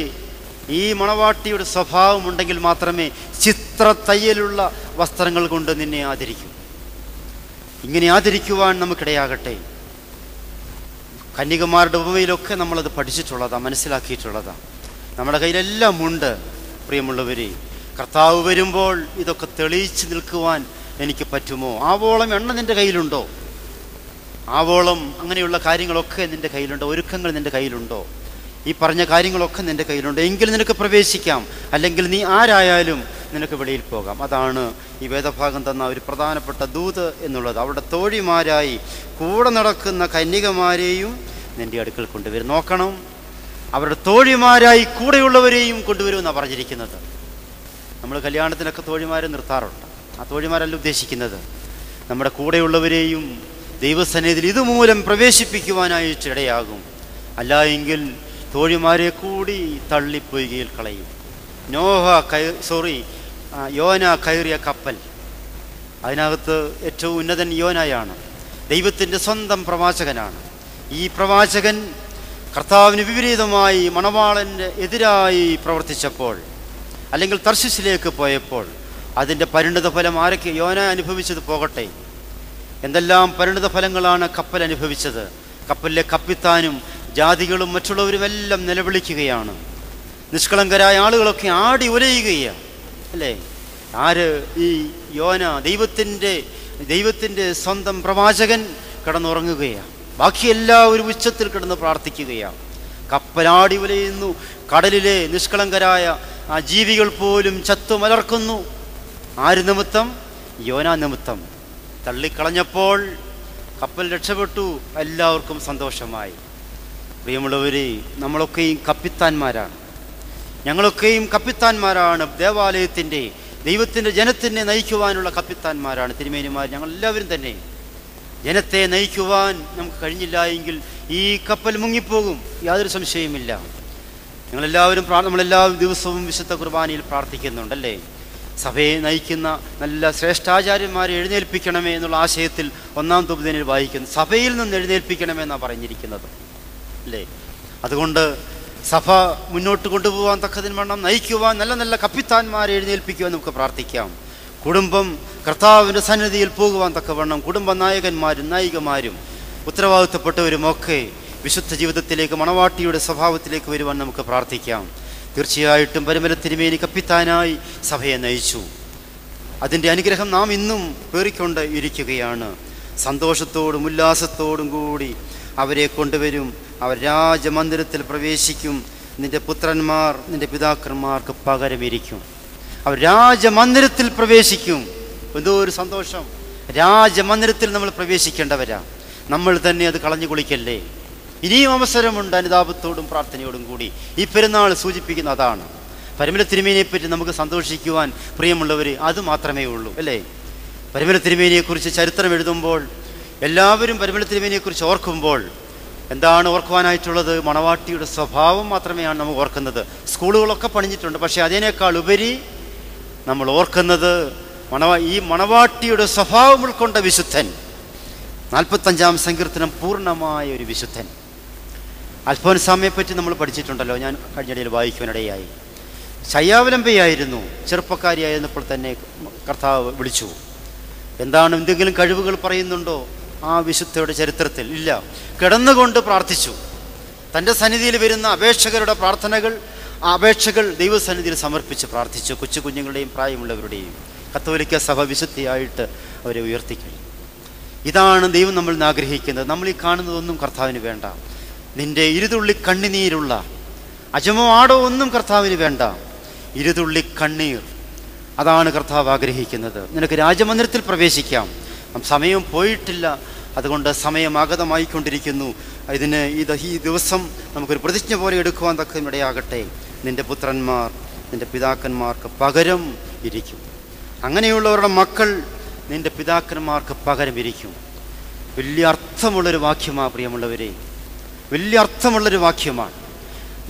ഈ മണവാട്ടിയുടെ സ്വഭാവം ഉണ്ടെങ്കിൽ മാത്രമേ ചിത്രത്തയ്യലുള്ള വസ്ത്രങ്ങൾ കൊണ്ട് നിന്നെ ആദരിക്കൂ. ഇങ്ങനെ ആദരിക്കുവാൻ നമുക്കിടയാകട്ടെ. കന്യകമാരുടെ ഉപമയിലൊക്കെ നമ്മളത് പഠിച്ചിട്ടുള്ളതാണ്, മനസ്സിലാക്കിയിട്ടുള്ളതാണ്. നമ്മുടെ കയ്യിലെല്ലാം ഉണ്ട്. പ്രിയമുള്ളവരെ, കർത്താവ് വരുമ്പോൾ ഇതൊക്കെ തെളിയിച്ച് നിൽക്കുവാൻ എനിക്ക് പറ്റുമോ? ആവോളം എണ്ണ നിൻ്റെ കയ്യിലുണ്ടോ? ആവോളം അങ്ങനെയുള്ള കാര്യങ്ങളൊക്കെ നിൻ്റെ കയ്യിലുണ്ടോ? ഒരുക്കങ്ങൾ നിൻ്റെ കയ്യിലുണ്ടോ? ഈ പറഞ്ഞ കാര്യങ്ങളൊക്കെ നിൻ്റെ കയ്യിലുണ്ട്. എങ്കിൽ നിനക്ക് പ്രവേശിക്കാം. അല്ലെങ്കിൽ നീ ആരായാലും നിനക്ക് വെളിയിൽ പോകാം. അതാണ് ഈ വേദഭാഗം തന്ന ഒരു പ്രധാനപ്പെട്ട ദൂത് എന്നുള്ളത്. അവിടെ തോഴിമാരായി കൂടെ നടക്കുന്ന കന്യകമാരെയും നിൻ്റെ അടുക്കൽ കൊണ്ടുവരും. നോക്കണം, അവരുടെ തോഴിമാരായി കൂടെയുള്ളവരെയും കൊണ്ടുവരുമെന്നാണ് പറഞ്ഞിരിക്കുന്നത്. നമ്മൾ കല്യാണത്തിനൊക്കെ തോഴിമാരെ നിർത്താറുണ്ട്. ആ തോഴിമാരല്ല ഉദ്ദേശിക്കുന്നത്. നമ്മുടെ കൂടെയുള്ളവരെയും ദൈവസന്നിധിയിൽ ഇതുമൂലം പ്രവേശിപ്പിക്കുവാനായിട്ട് ഇടയാകും. അല്ല എങ്കിൽ തോഴിമാരെ കൂടി തള്ളിപ്പൊയ്കയിൽ കളയും. യോന കയറിയ കപ്പൽ, അതിനകത്ത് ഏറ്റവും ഉന്നതൻ യോനയാണ്. ദൈവത്തിൻ്റെ സ്വന്തം പ്രവാചകനാണ്. ഈ പ്രവാചകൻ കർത്താവിന് വിപരീതമായി മണവാളന് എതിരായി പ്രവർത്തിച്ചപ്പോൾ, അല്ലെങ്കിൽ തർശീശിലേക്ക് പോയപ്പോൾ, അതിൻ്റെ പരിണിത ഫലം ആരൊക്കെ? യോന അനുഭവിച്ചത് പോകട്ടെ, എന്തെല്ലാം പരിണിത ഫലങ്ങളാണ് കപ്പൽ അനുഭവിച്ചത്. കപ്പലിലെ കപ്പിത്താനും ജാതികളും മറ്റുള്ളവരുമെല്ലാം നിലവിളിക്കുകയാണ്. നിഷ്കളങ്കരായ ആളുകളൊക്കെ ആടി ഉലയുകയാണ്, അല്ലേ? ആര്? ഈ യോന, ദൈവത്തിൻ്റെ സ്വന്തം പ്രവാചകൻ കിടന്നുറങ്ങുകയാണ്. ബാക്കി എല്ലാവരും ഉച്ചത്തിൽ കിടന്ന് പ്രാർത്ഥിക്കുകയാണ്. കപ്പലാടി ഉലയുന്നു. കടലിലെ നിഷ്കളങ്കരായ ആ ജീവികൾ പോലും ചത്തുമലർക്കുന്നു. ആര് നിമിത്തം? യോന നിമിത്തം. തള്ളിക്കളഞ്ഞപ്പോൾ കപ്പൽ രക്ഷപ്പെട്ടു, എല്ലാവർക്കും സന്തോഷമായി. പ്രിയമുള്ളവരെ, നമ്മളൊക്കെയും കപ്പിത്താന്മാരാണ്. ഞങ്ങളൊക്കെയും കപ്പിത്താന്മാരാണ്. ദേവാലയത്തിൻ്റെ, ദൈവത്തിൻ്റെ ജനത്തിനെ നയിക്കുവാനുള്ള കപ്പിത്താന്മാരാണ് തിരുമേനിമാർ. ഞങ്ങളെല്ലാവരും തന്നെ ജനത്തെ നയിക്കുവാൻ നമുക്ക് കഴിഞ്ഞില്ല എങ്കിൽ ഈ കപ്പൽ മുങ്ങിപ്പോകും, യാതൊരു സംശയവുമില്ല. നമ്മളെല്ലാ ദിവസവും വിശുദ്ധ കുർബാനയിൽ പ്രാർത്ഥിക്കുന്നുണ്ടല്ലേ? സഭയെ നയിക്കുന്ന നല്ല ശ്രേഷ്ഠാചാര്യന്മാരെ എഴുന്നേൽപ്പിക്കണമേ എന്നുള്ള ആശയത്തിൽ 1-ാം തുബദിനിൽ വായിക്കുന്നു. സഭയിൽ നിന്ന് എഴുന്നേൽപ്പിക്കണമെന്നാണ് പറഞ്ഞിരിക്കുന്നത്, അല്ലേ? അതുകൊണ്ട് സഭ മുന്നോട്ട് കൊണ്ടുപോകാൻ തക്കതിന് വണ്ണം നയിക്കുവാൻ നല്ല നല്ല കപ്പിത്താന്മാരെ എഴുന്നേൽപ്പിക്കുവാൻ നമുക്ക് പ്രാർത്ഥിക്കാം. കുടുംബം കർത്താവിൻ്റെ സന്നിധിയിൽ പോകുവാൻ തക്കവണ്ണം കുടുംബ നായകന്മാരും നായികമാരും ഉത്തരവാദിത്തപ്പെട്ടവരുമൊക്കെ വിശുദ്ധ ജീവിതത്തിലേക്ക്, മണവാട്ടിയുടെ സ്വഭാവത്തിലേക്ക് വരുവാൻ നമുക്ക് പ്രാർത്ഥിക്കാം. തീർച്ചയായിട്ടും പരിമല തിരുമേനി കപ്പിത്താനായി സഭയെ നയിച്ചു. അതിൻ്റെ അനുഗ്രഹം നാം ഇന്നും പേറിക്കൊണ്ട് ഇരിക്കുകയാണ്. സന്തോഷത്തോടും ഉല്ലാസത്തോടും കൂടി അവരെ കൊണ്ടുവരും. അവർ രാജമന്ദിരത്തിൽ പ്രവേശിക്കും. നിന്റെ പുത്രന്മാർ നിന്റെ പിതാക്കന്മാർക്ക് പകരമിരിക്കും. അവർ രാജമന്ദിരത്തിൽ പ്രവേശിക്കും. എന്തോ ഒരു സന്തോഷം! രാജമന്ദിരത്തിൽ നമ്മൾ പ്രവേശിക്കേണ്ടവരാ. നമ്മൾ തന്നെ അത് കളഞ്ഞു കുളിക്കല്ലേ? ഇനിയും അവസരമുണ്ട്. അനുതാപത്തോടും പ്രാർത്ഥനയോടും കൂടി ഈ പെരുന്നാൾ സൂചിപ്പിക്കുന്ന അതാണ്. പരിമല തിരുമേനിയെപ്പറ്റി നമുക്ക് സന്തോഷിക്കുവാൻ പ്രിയമുള്ളവർ അത് മാത്രമേ ഉള്ളൂ, അല്ലേ? പരിമല തിരുമേനിയെക്കുറിച്ച് ചരിത്രം എഴുതുമ്പോൾ എല്ലാവരും പരിമല തിരുമേനിയെക്കുറിച്ച് ഓർക്കുമ്പോൾ എന്താണ് ഓർക്കുവാനായിട്ടുള്ളത്? മണവാട്ടിയുടെ സ്വഭാവം മാത്രമേയാണ് നമ്മൾ ഓർക്കുന്നത്. സ്കൂളുകളൊക്കെ പണിഞ്ഞിട്ടുണ്ട്, പക്ഷേ അതിനേക്കാൾ ഉപരി നമ്മൾ ഓർക്കുന്നത് ഈ മണവാട്ടിയുടെ സ്വഭാവം ഉൾക്കൊണ്ട വിശുദ്ധൻ. 45-ാം സങ്കീർത്തനം പൂർണ്ണമായ ഒരു വിശുദ്ധൻ. അൽഫോൻസാമയെപ്പറ്റി നമ്മൾ പഠിച്ചിട്ടുണ്ടല്ലോ. ഞാൻ കഴിഞ്ഞിടയിൽ വായിക്കുവാനിടയായി. ശയ്യാവലംബയായിരുന്നു. ചെറുപ്പക്കാരിയായിരുന്നപ്പോൾ തന്നെ കർത്താവ് വിളിച്ചു. എന്താണ്, എന്തെങ്കിലും കഴിവുകൾ പറയുന്നുണ്ടോ ആ വിശുദ്ധയുടെ ചരിത്രത്തിൽ? ഇല്ല. കിടന്നുകൊണ്ട് പ്രാർത്ഥിച്ചു. തൻ്റെ സന്നിധിയിൽ വരുന്ന അപേക്ഷകരുടെ പ്രാർത്ഥനകൾ, ആ അപേക്ഷകൾ ദൈവസന്നിധിയിൽ സമർപ്പിച്ച് പ്രാർത്ഥിച്ചു. കൊച്ചു കുഞ്ഞുങ്ങളുടെയും പ്രായമുള്ളവരുടെയും. കത്തോലിക്ക സഭ വിശുദ്ധിയായിട്ട് അവരെ ഉയർത്തിക്കഴിഞ്ഞു. ഇതാണ് ദൈവം നമ്മളിൽ നിന്ന് ആഗ്രഹിക്കുന്നത്. നമ്മൾ ഈ കാണുന്നതൊന്നും കർത്താവിന് വേണ്ട. നിന്റെ ഇരുതുള്ളി കണ്ണുനീരുള്ള അജമോ ആടോ ഒന്നും കർത്താവിന് വേണ്ട. ഇരുതുള്ളി കണ്ണീർ, അതാണ് കർത്താവ് ആഗ്രഹിക്കുന്നത്. നിനക്ക് രാജമന്ദിരത്തിൽ പ്രവേശിക്കാം. സമയം പോയിട്ടില്ല, അതുകൊണ്ട് സമയം ആഗതമായിക്കൊണ്ടിരിക്കുന്നു. ഈ ദിവസം നമുക്കൊരു പ്രതിജ്ഞ പോലെ എടുക്കുവാൻ തക്കമിടയാകട്ടെ. നിന്റെ പുത്രന്മാർ നിന്റെ പിതാക്കന്മാർക്ക് പകരം ഇരിക്കും. അങ്ങനെയുള്ളവരുടെ മക്കൾ നിന്റെ പിതാക്കന്മാർക്ക് പകരം ഇരിക്കും. വലിയ അർത്ഥമുള്ളൊരു വാക്യമാണ് പ്രിയമുള്ളവരെ, വലിയ അർത്ഥമുള്ളൊരു വാക്യമാണ്.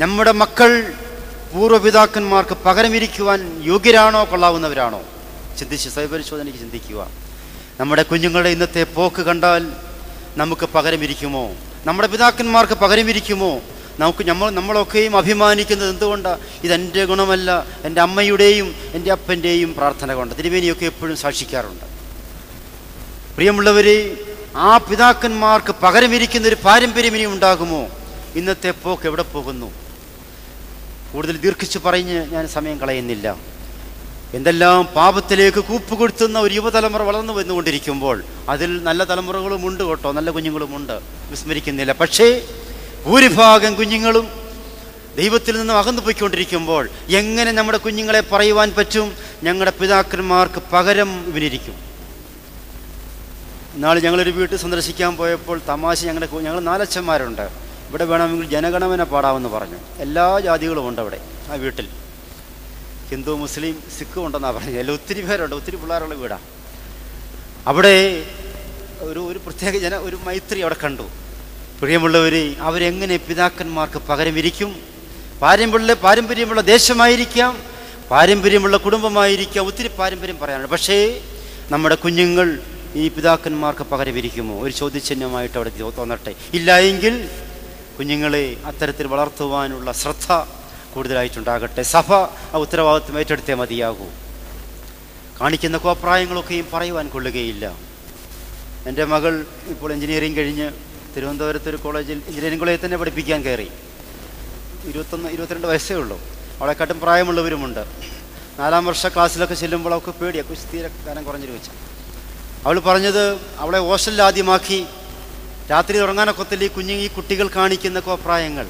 നമ്മുടെ മക്കൾ പൂർവ്വപിതാക്കന്മാർക്ക് പകരം ഇരിക്കുവാൻ യോഗ്യരാണോ, കൊള്ളാവുന്നവരാണോ? ചിന്തിച്ച് സ്വയപരിശോധനയ്ക്ക് ചിന്തിക്കുക. നമ്മുടെ കുഞ്ഞുങ്ങളുടെ ഇന്നത്തെ പോക്ക് കണ്ടാൽ നമുക്ക് പകരം ഇരിക്കുമോ? നമ്മുടെ പിതാക്കന്മാർക്ക് പകരം ഇരിക്കുമോ? നമ്മളൊക്കെയും അഭിമാനിക്കുന്നത് എന്തുകൊണ്ടാണ്? ഇതെൻ്റെ ഗുണമല്ല, എൻ്റെ അമ്മയുടെയും എൻ്റെ അപ്പൻ്റെയും പ്രാർത്ഥന കൊണ്ട്. തിരുമേനിയൊക്കെ എപ്പോഴും സാക്ഷിക്കാറുണ്ട്. പ്രിയമുള്ളവരെ, ആ പിതാക്കന്മാർക്ക് പകരം ഇരിക്കുന്നൊരു പാരമ്പര്യം ഇനി ഉണ്ടാകുമോ? ഇന്നത്തെ പോക്ക് എവിടെ പോകുന്നു? കൂടുതൽ ദീർഘിച്ച് പറഞ്ഞ് ഞാൻ സമയം കളയുന്നില്ല. എന്തെല്ലാം പാപത്തിലേക്ക് കൂപ്പുകൊടുത്തുന്ന ഒരു യുവതലമുറ വളർന്നു വന്നുകൊണ്ടിരിക്കുമ്പോൾ അതിൽ നല്ല തലമുറകളും ഉണ്ട് കേട്ടോ, നല്ല കുഞ്ഞുങ്ങളുമുണ്ട്, വിസ്മരിക്കുന്നില്ല. പക്ഷേ ഭൂരിഭാഗം കുഞ്ഞുങ്ങളും ദൈവത്തിൽ നിന്നും അകന്നു പോയിക്കൊണ്ടിരിക്കുമ്പോൾ എങ്ങനെ നമ്മുടെ കുഞ്ഞുങ്ങളെ പറയുവാൻ പറ്റും ഞങ്ങളുടെ പിതാക്കന്മാർക്ക് പകരം ഇവരിയ്ക്കും? നാളെ ഞങ്ങളൊരു വീട്ടിൽ സന്ദർശിക്കാൻ പോയപ്പോൾ തമാശ, ഞങ്ങൾ 4 അച്ഛന്മാരുണ്ട്, ഇവിടെ വേണമെങ്കിൽ ജനഗണമന പാടാമെന്ന് പറഞ്ഞു. എല്ലാ ജാതികളും ഉണ്ട് അവിടെ ആ വീട്ടിൽ. ഹിന്ദു, മുസ്ലിം, സിഖും ഉണ്ടെന്നാണ് പറഞ്ഞത്. എല്ലാം ഒത്തിരി പേരുണ്ട്, ഒത്തിരി പിള്ളേരുള്ള വീടാണ്. അവിടെ ഒരു പ്രത്യേക ഒരു മൈത്രി അവിടെ കണ്ടു. പ്രിയമുള്ളവരെ, അവരെങ്ങനെ പിതാക്കന്മാർക്ക് പകരമിരിക്കും? പാരമ്പര്യമുള്ള ദേശമായിരിക്കാം, പാരമ്പര്യമുള്ള കുടുംബമായിരിക്കാം, ഒത്തിരി പാരമ്പര്യം പറയാനുണ്ട്. പക്ഷേ നമ്മുടെ കുഞ്ഞുങ്ങൾ ഈ പിതാക്കന്മാർക്ക് പകരമിരിക്കുമോ? ഒരു ചോദ്യചിഹ്നമായിട്ട് അവിടെ തോന്നട്ടെ. ഇല്ല എങ്കിൽ കുഞ്ഞുങ്ങളെ അത്തരത്തിൽ വളർത്തുവാനുള്ള ശ്രദ്ധ കൂടുതലായിട്ടുണ്ടാകട്ടെ. സഭ ആ ഉത്തരവാദിത്വം ഏറ്റെടുത്തേ മതിയാകൂ. കാണിക്കുന്ന കോപ്രായങ്ങളൊക്കെയും പറയുവാൻ കൊള്ളുകയില്ല. എൻ്റെ മകൾ ഇപ്പോൾ എഞ്ചിനീയറിംഗ് കഴിഞ്ഞ് തിരുവനന്തപുരത്തൊരു കോളേജിൽ എഞ്ചിനീയറിംഗ് കോളേജിൽ തന്നെ പഠിപ്പിക്കാൻ കയറി. 21-22 വയസ്സേ ഉള്ളൂ. അവളെക്കാട്ടും പ്രായമുള്ളവരുമുണ്ട്. 4ാം വർഷ ക്ലാസ്സിലൊക്കെ ചെല്ലുമ്പോൾ അവൾക്ക് പേടിയാണ്, തീരെ കാലം കുറഞ്ഞൊരു വെച്ച്. അവൾ പറഞ്ഞത്, അവളെ ഹോസ്റ്റലിൽ ആദ്യമാക്കി രാത്രി ഉറങ്ങാനൊക്കത്തില്ല ഈ കുട്ടികൾ കാണിക്കുന്ന കോപ്രായങ്ങൾ.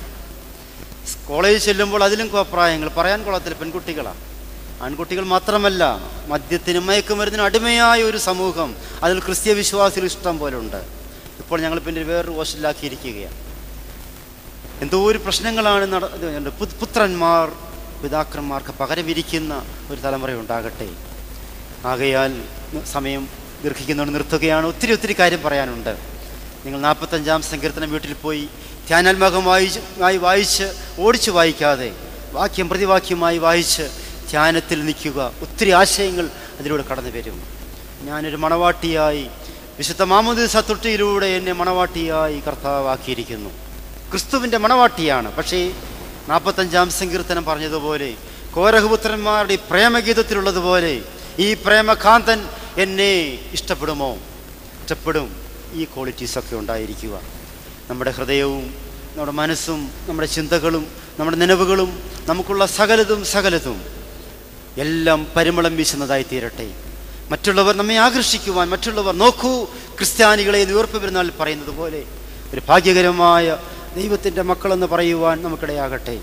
കോളേജിൽ ചെല്ലുമ്പോൾ അതിലും കോപ്രായങ്ങൾ പറയാൻ കൊള്ളത്തില്ല. പെൺകുട്ടികളാണ്. ആൺകുട്ടികൾ മാത്രമല്ല, മദ്യത്തിനും മയക്കുമരുന്നിനും അടിമയായ ഒരു സമൂഹം അതിൽ ക്രിസ്തീയ വിശ്വാസികൾ ഇഷ്ടം പോലെ ഉണ്ട്. ഇപ്പോൾ ഞങ്ങൾ പിന്നെ വേറൊരു ഹോസ്റ്റലിലാക്കിയിരിക്കുകയാണ്. എന്തോ ഒരു പ്രശ്നങ്ങളാണ് പുത്രന്മാർ പിതാക്കന്മാർക്ക് പകരമിരിക്കുന്ന ഒരു തലമുറയുണ്ടാകട്ടെ. ആകയാൽ സമയം ദീർഘിക്കുന്നതുകൊണ്ട് നിർത്തുകയാണ്. ഒത്തിരി കാര്യം പറയാനുണ്ട്. നിങ്ങൾ 45-ാം സങ്കീർത്തനം വീട്ടിൽ പോയി ധ്യാനാത്മകമായി വായിച്ച് ഓടിച്ചു വായിക്കാതെ വാക്യം പ്രതിവാക്യമായി വായിച്ച് ധ്യാനത്തിൽ നിൽക്കുക. ഒത്തിരി ആശയങ്ങൾ അതിലൂടെ കടന്നു വരും. ഞാനൊരു മണവാട്ടിയായി വിശുദ്ധ മാമോദീസ തൊട്ടിയിലൂടെ എന്നെ മണവാട്ടിയായി കർത്താവാക്കിയിരിക്കുന്നു. ക്രിസ്തുവിൻ്റെ മണവാട്ടിയാണ്. പക്ഷേ 45-ാം സങ്കീർത്തനം പറഞ്ഞതുപോലെ കോരഹപുത്രന്മാരുടെ പ്രേമഗീതത്തിലുള്ളതുപോലെ ഈ പ്രേമകാന്തൻ എന്നെ ഇഷ്ടപ്പെടുമോ? ഇഷ്ടപ്പെടും. ഈ ക്വാളിറ്റീസൊക്കെ ഉണ്ടായിരിക്കുക. നമ്മുടെ ഹൃദയവും നമ്മുടെ മനസ്സും നമ്മുടെ ചിന്തകളും നമ്മുടെ നനവുകളും നമുക്കുള്ള സകലതും എല്ലാം പരിമളം വീശുന്നതായി തീരട്ടെ. മറ്റുള്ളവർ നമ്മെ ആകർഷിക്കുവാൻ, മറ്റുള്ളവർ നോക്കൂ ക്രിസ്ത്യാനികളെ ഉയർപ്പ് പെരുന്നാൾ പറയുന്നത് പോലെ ഒരു ഭാഗ്യകരമായ ദൈവത്തിൻ്റെ മക്കളെന്ന് പറയുവാൻ നമുക്കിടയാകട്ടെ.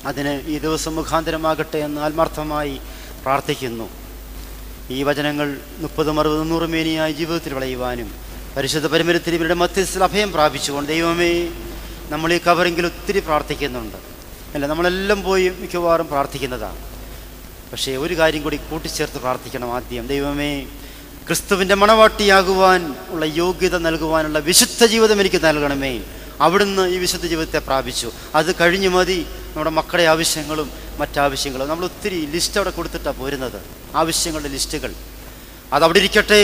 അതിന് ഈ ദിവസം മുഖാന്തരമാകട്ടെ എന്ന് ആത്മാർത്ഥമായി പ്രാർത്ഥിക്കുന്നു. ഈ വചനങ്ങൾ 30, 60, 100 മേനിയായി ജീവിതത്തിൽ വിളയുവാനും പരിശുദ്ധ പരമരത്തിൽ ഇവരുടെ മധ്യസ്ഥ അഭയം പ്രാപിച്ചുകൊണ്ട് ദൈവമേ, നമ്മൾ ഈ കവറിങ്കിൽ ഒത്തിരി പ്രാർത്ഥിക്കുന്നുണ്ട്. അല്ല, നമ്മളെല്ലാം പോയി മിക്കവാറും പ്രാർത്ഥിക്കുന്നതാണ്. പക്ഷേ ഒരു കാര്യം കൂടി കൂട്ടിച്ചേർത്ത് പ്രാർത്ഥിക്കണം. ആദ്യം ദൈവമേ, ക്രിസ്തുവിൻ്റെ മണവാട്ടിയാകുവാൻ ഉള്ള യോഗ്യത നൽകുവാനുള്ള വിശുദ്ധ ജീവിതം എനിക്ക് നൽകണമേ. അവിടുന്ന് ഈ വിശുദ്ധ ജീവിതത്തെ പ്രാപിച്ചു. അത് കഴിഞ്ഞു മതി നമ്മുടെ മക്കളുടെ ആവശ്യങ്ങളും മറ്റാവശ്യങ്ങളും. നമ്മൾ ഒത്തിരി ലിസ്റ്റ് അവിടെ കൊടുത്തിട്ടാണ് പോരുന്നത്, ആവശ്യങ്ങളുടെ ലിസ്റ്റുകൾ. അതവിടെ ഇരിക്കട്ടെ.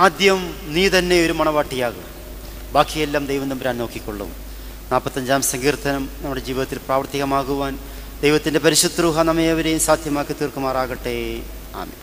ആദ്യം നീ തന്നെ ഒരു മണവാട്ടിയാകും, ബാക്കിയെല്ലാം ദൈവം തമ്പുരാൻ നോക്കിക്കൊള്ളും. 45-ാം സങ്കീർത്തനം നമ്മുടെ ജീവിതത്തിൽ പ്രാവർത്തികമാകുവാൻ ദൈവത്തിൻ്റെ പരിശുദ്ധ രൂഹ നമ്മേവരെയും സാധ്യമാക്കി തീർക്കുമാറാകട്ടെ. ആമേൻ.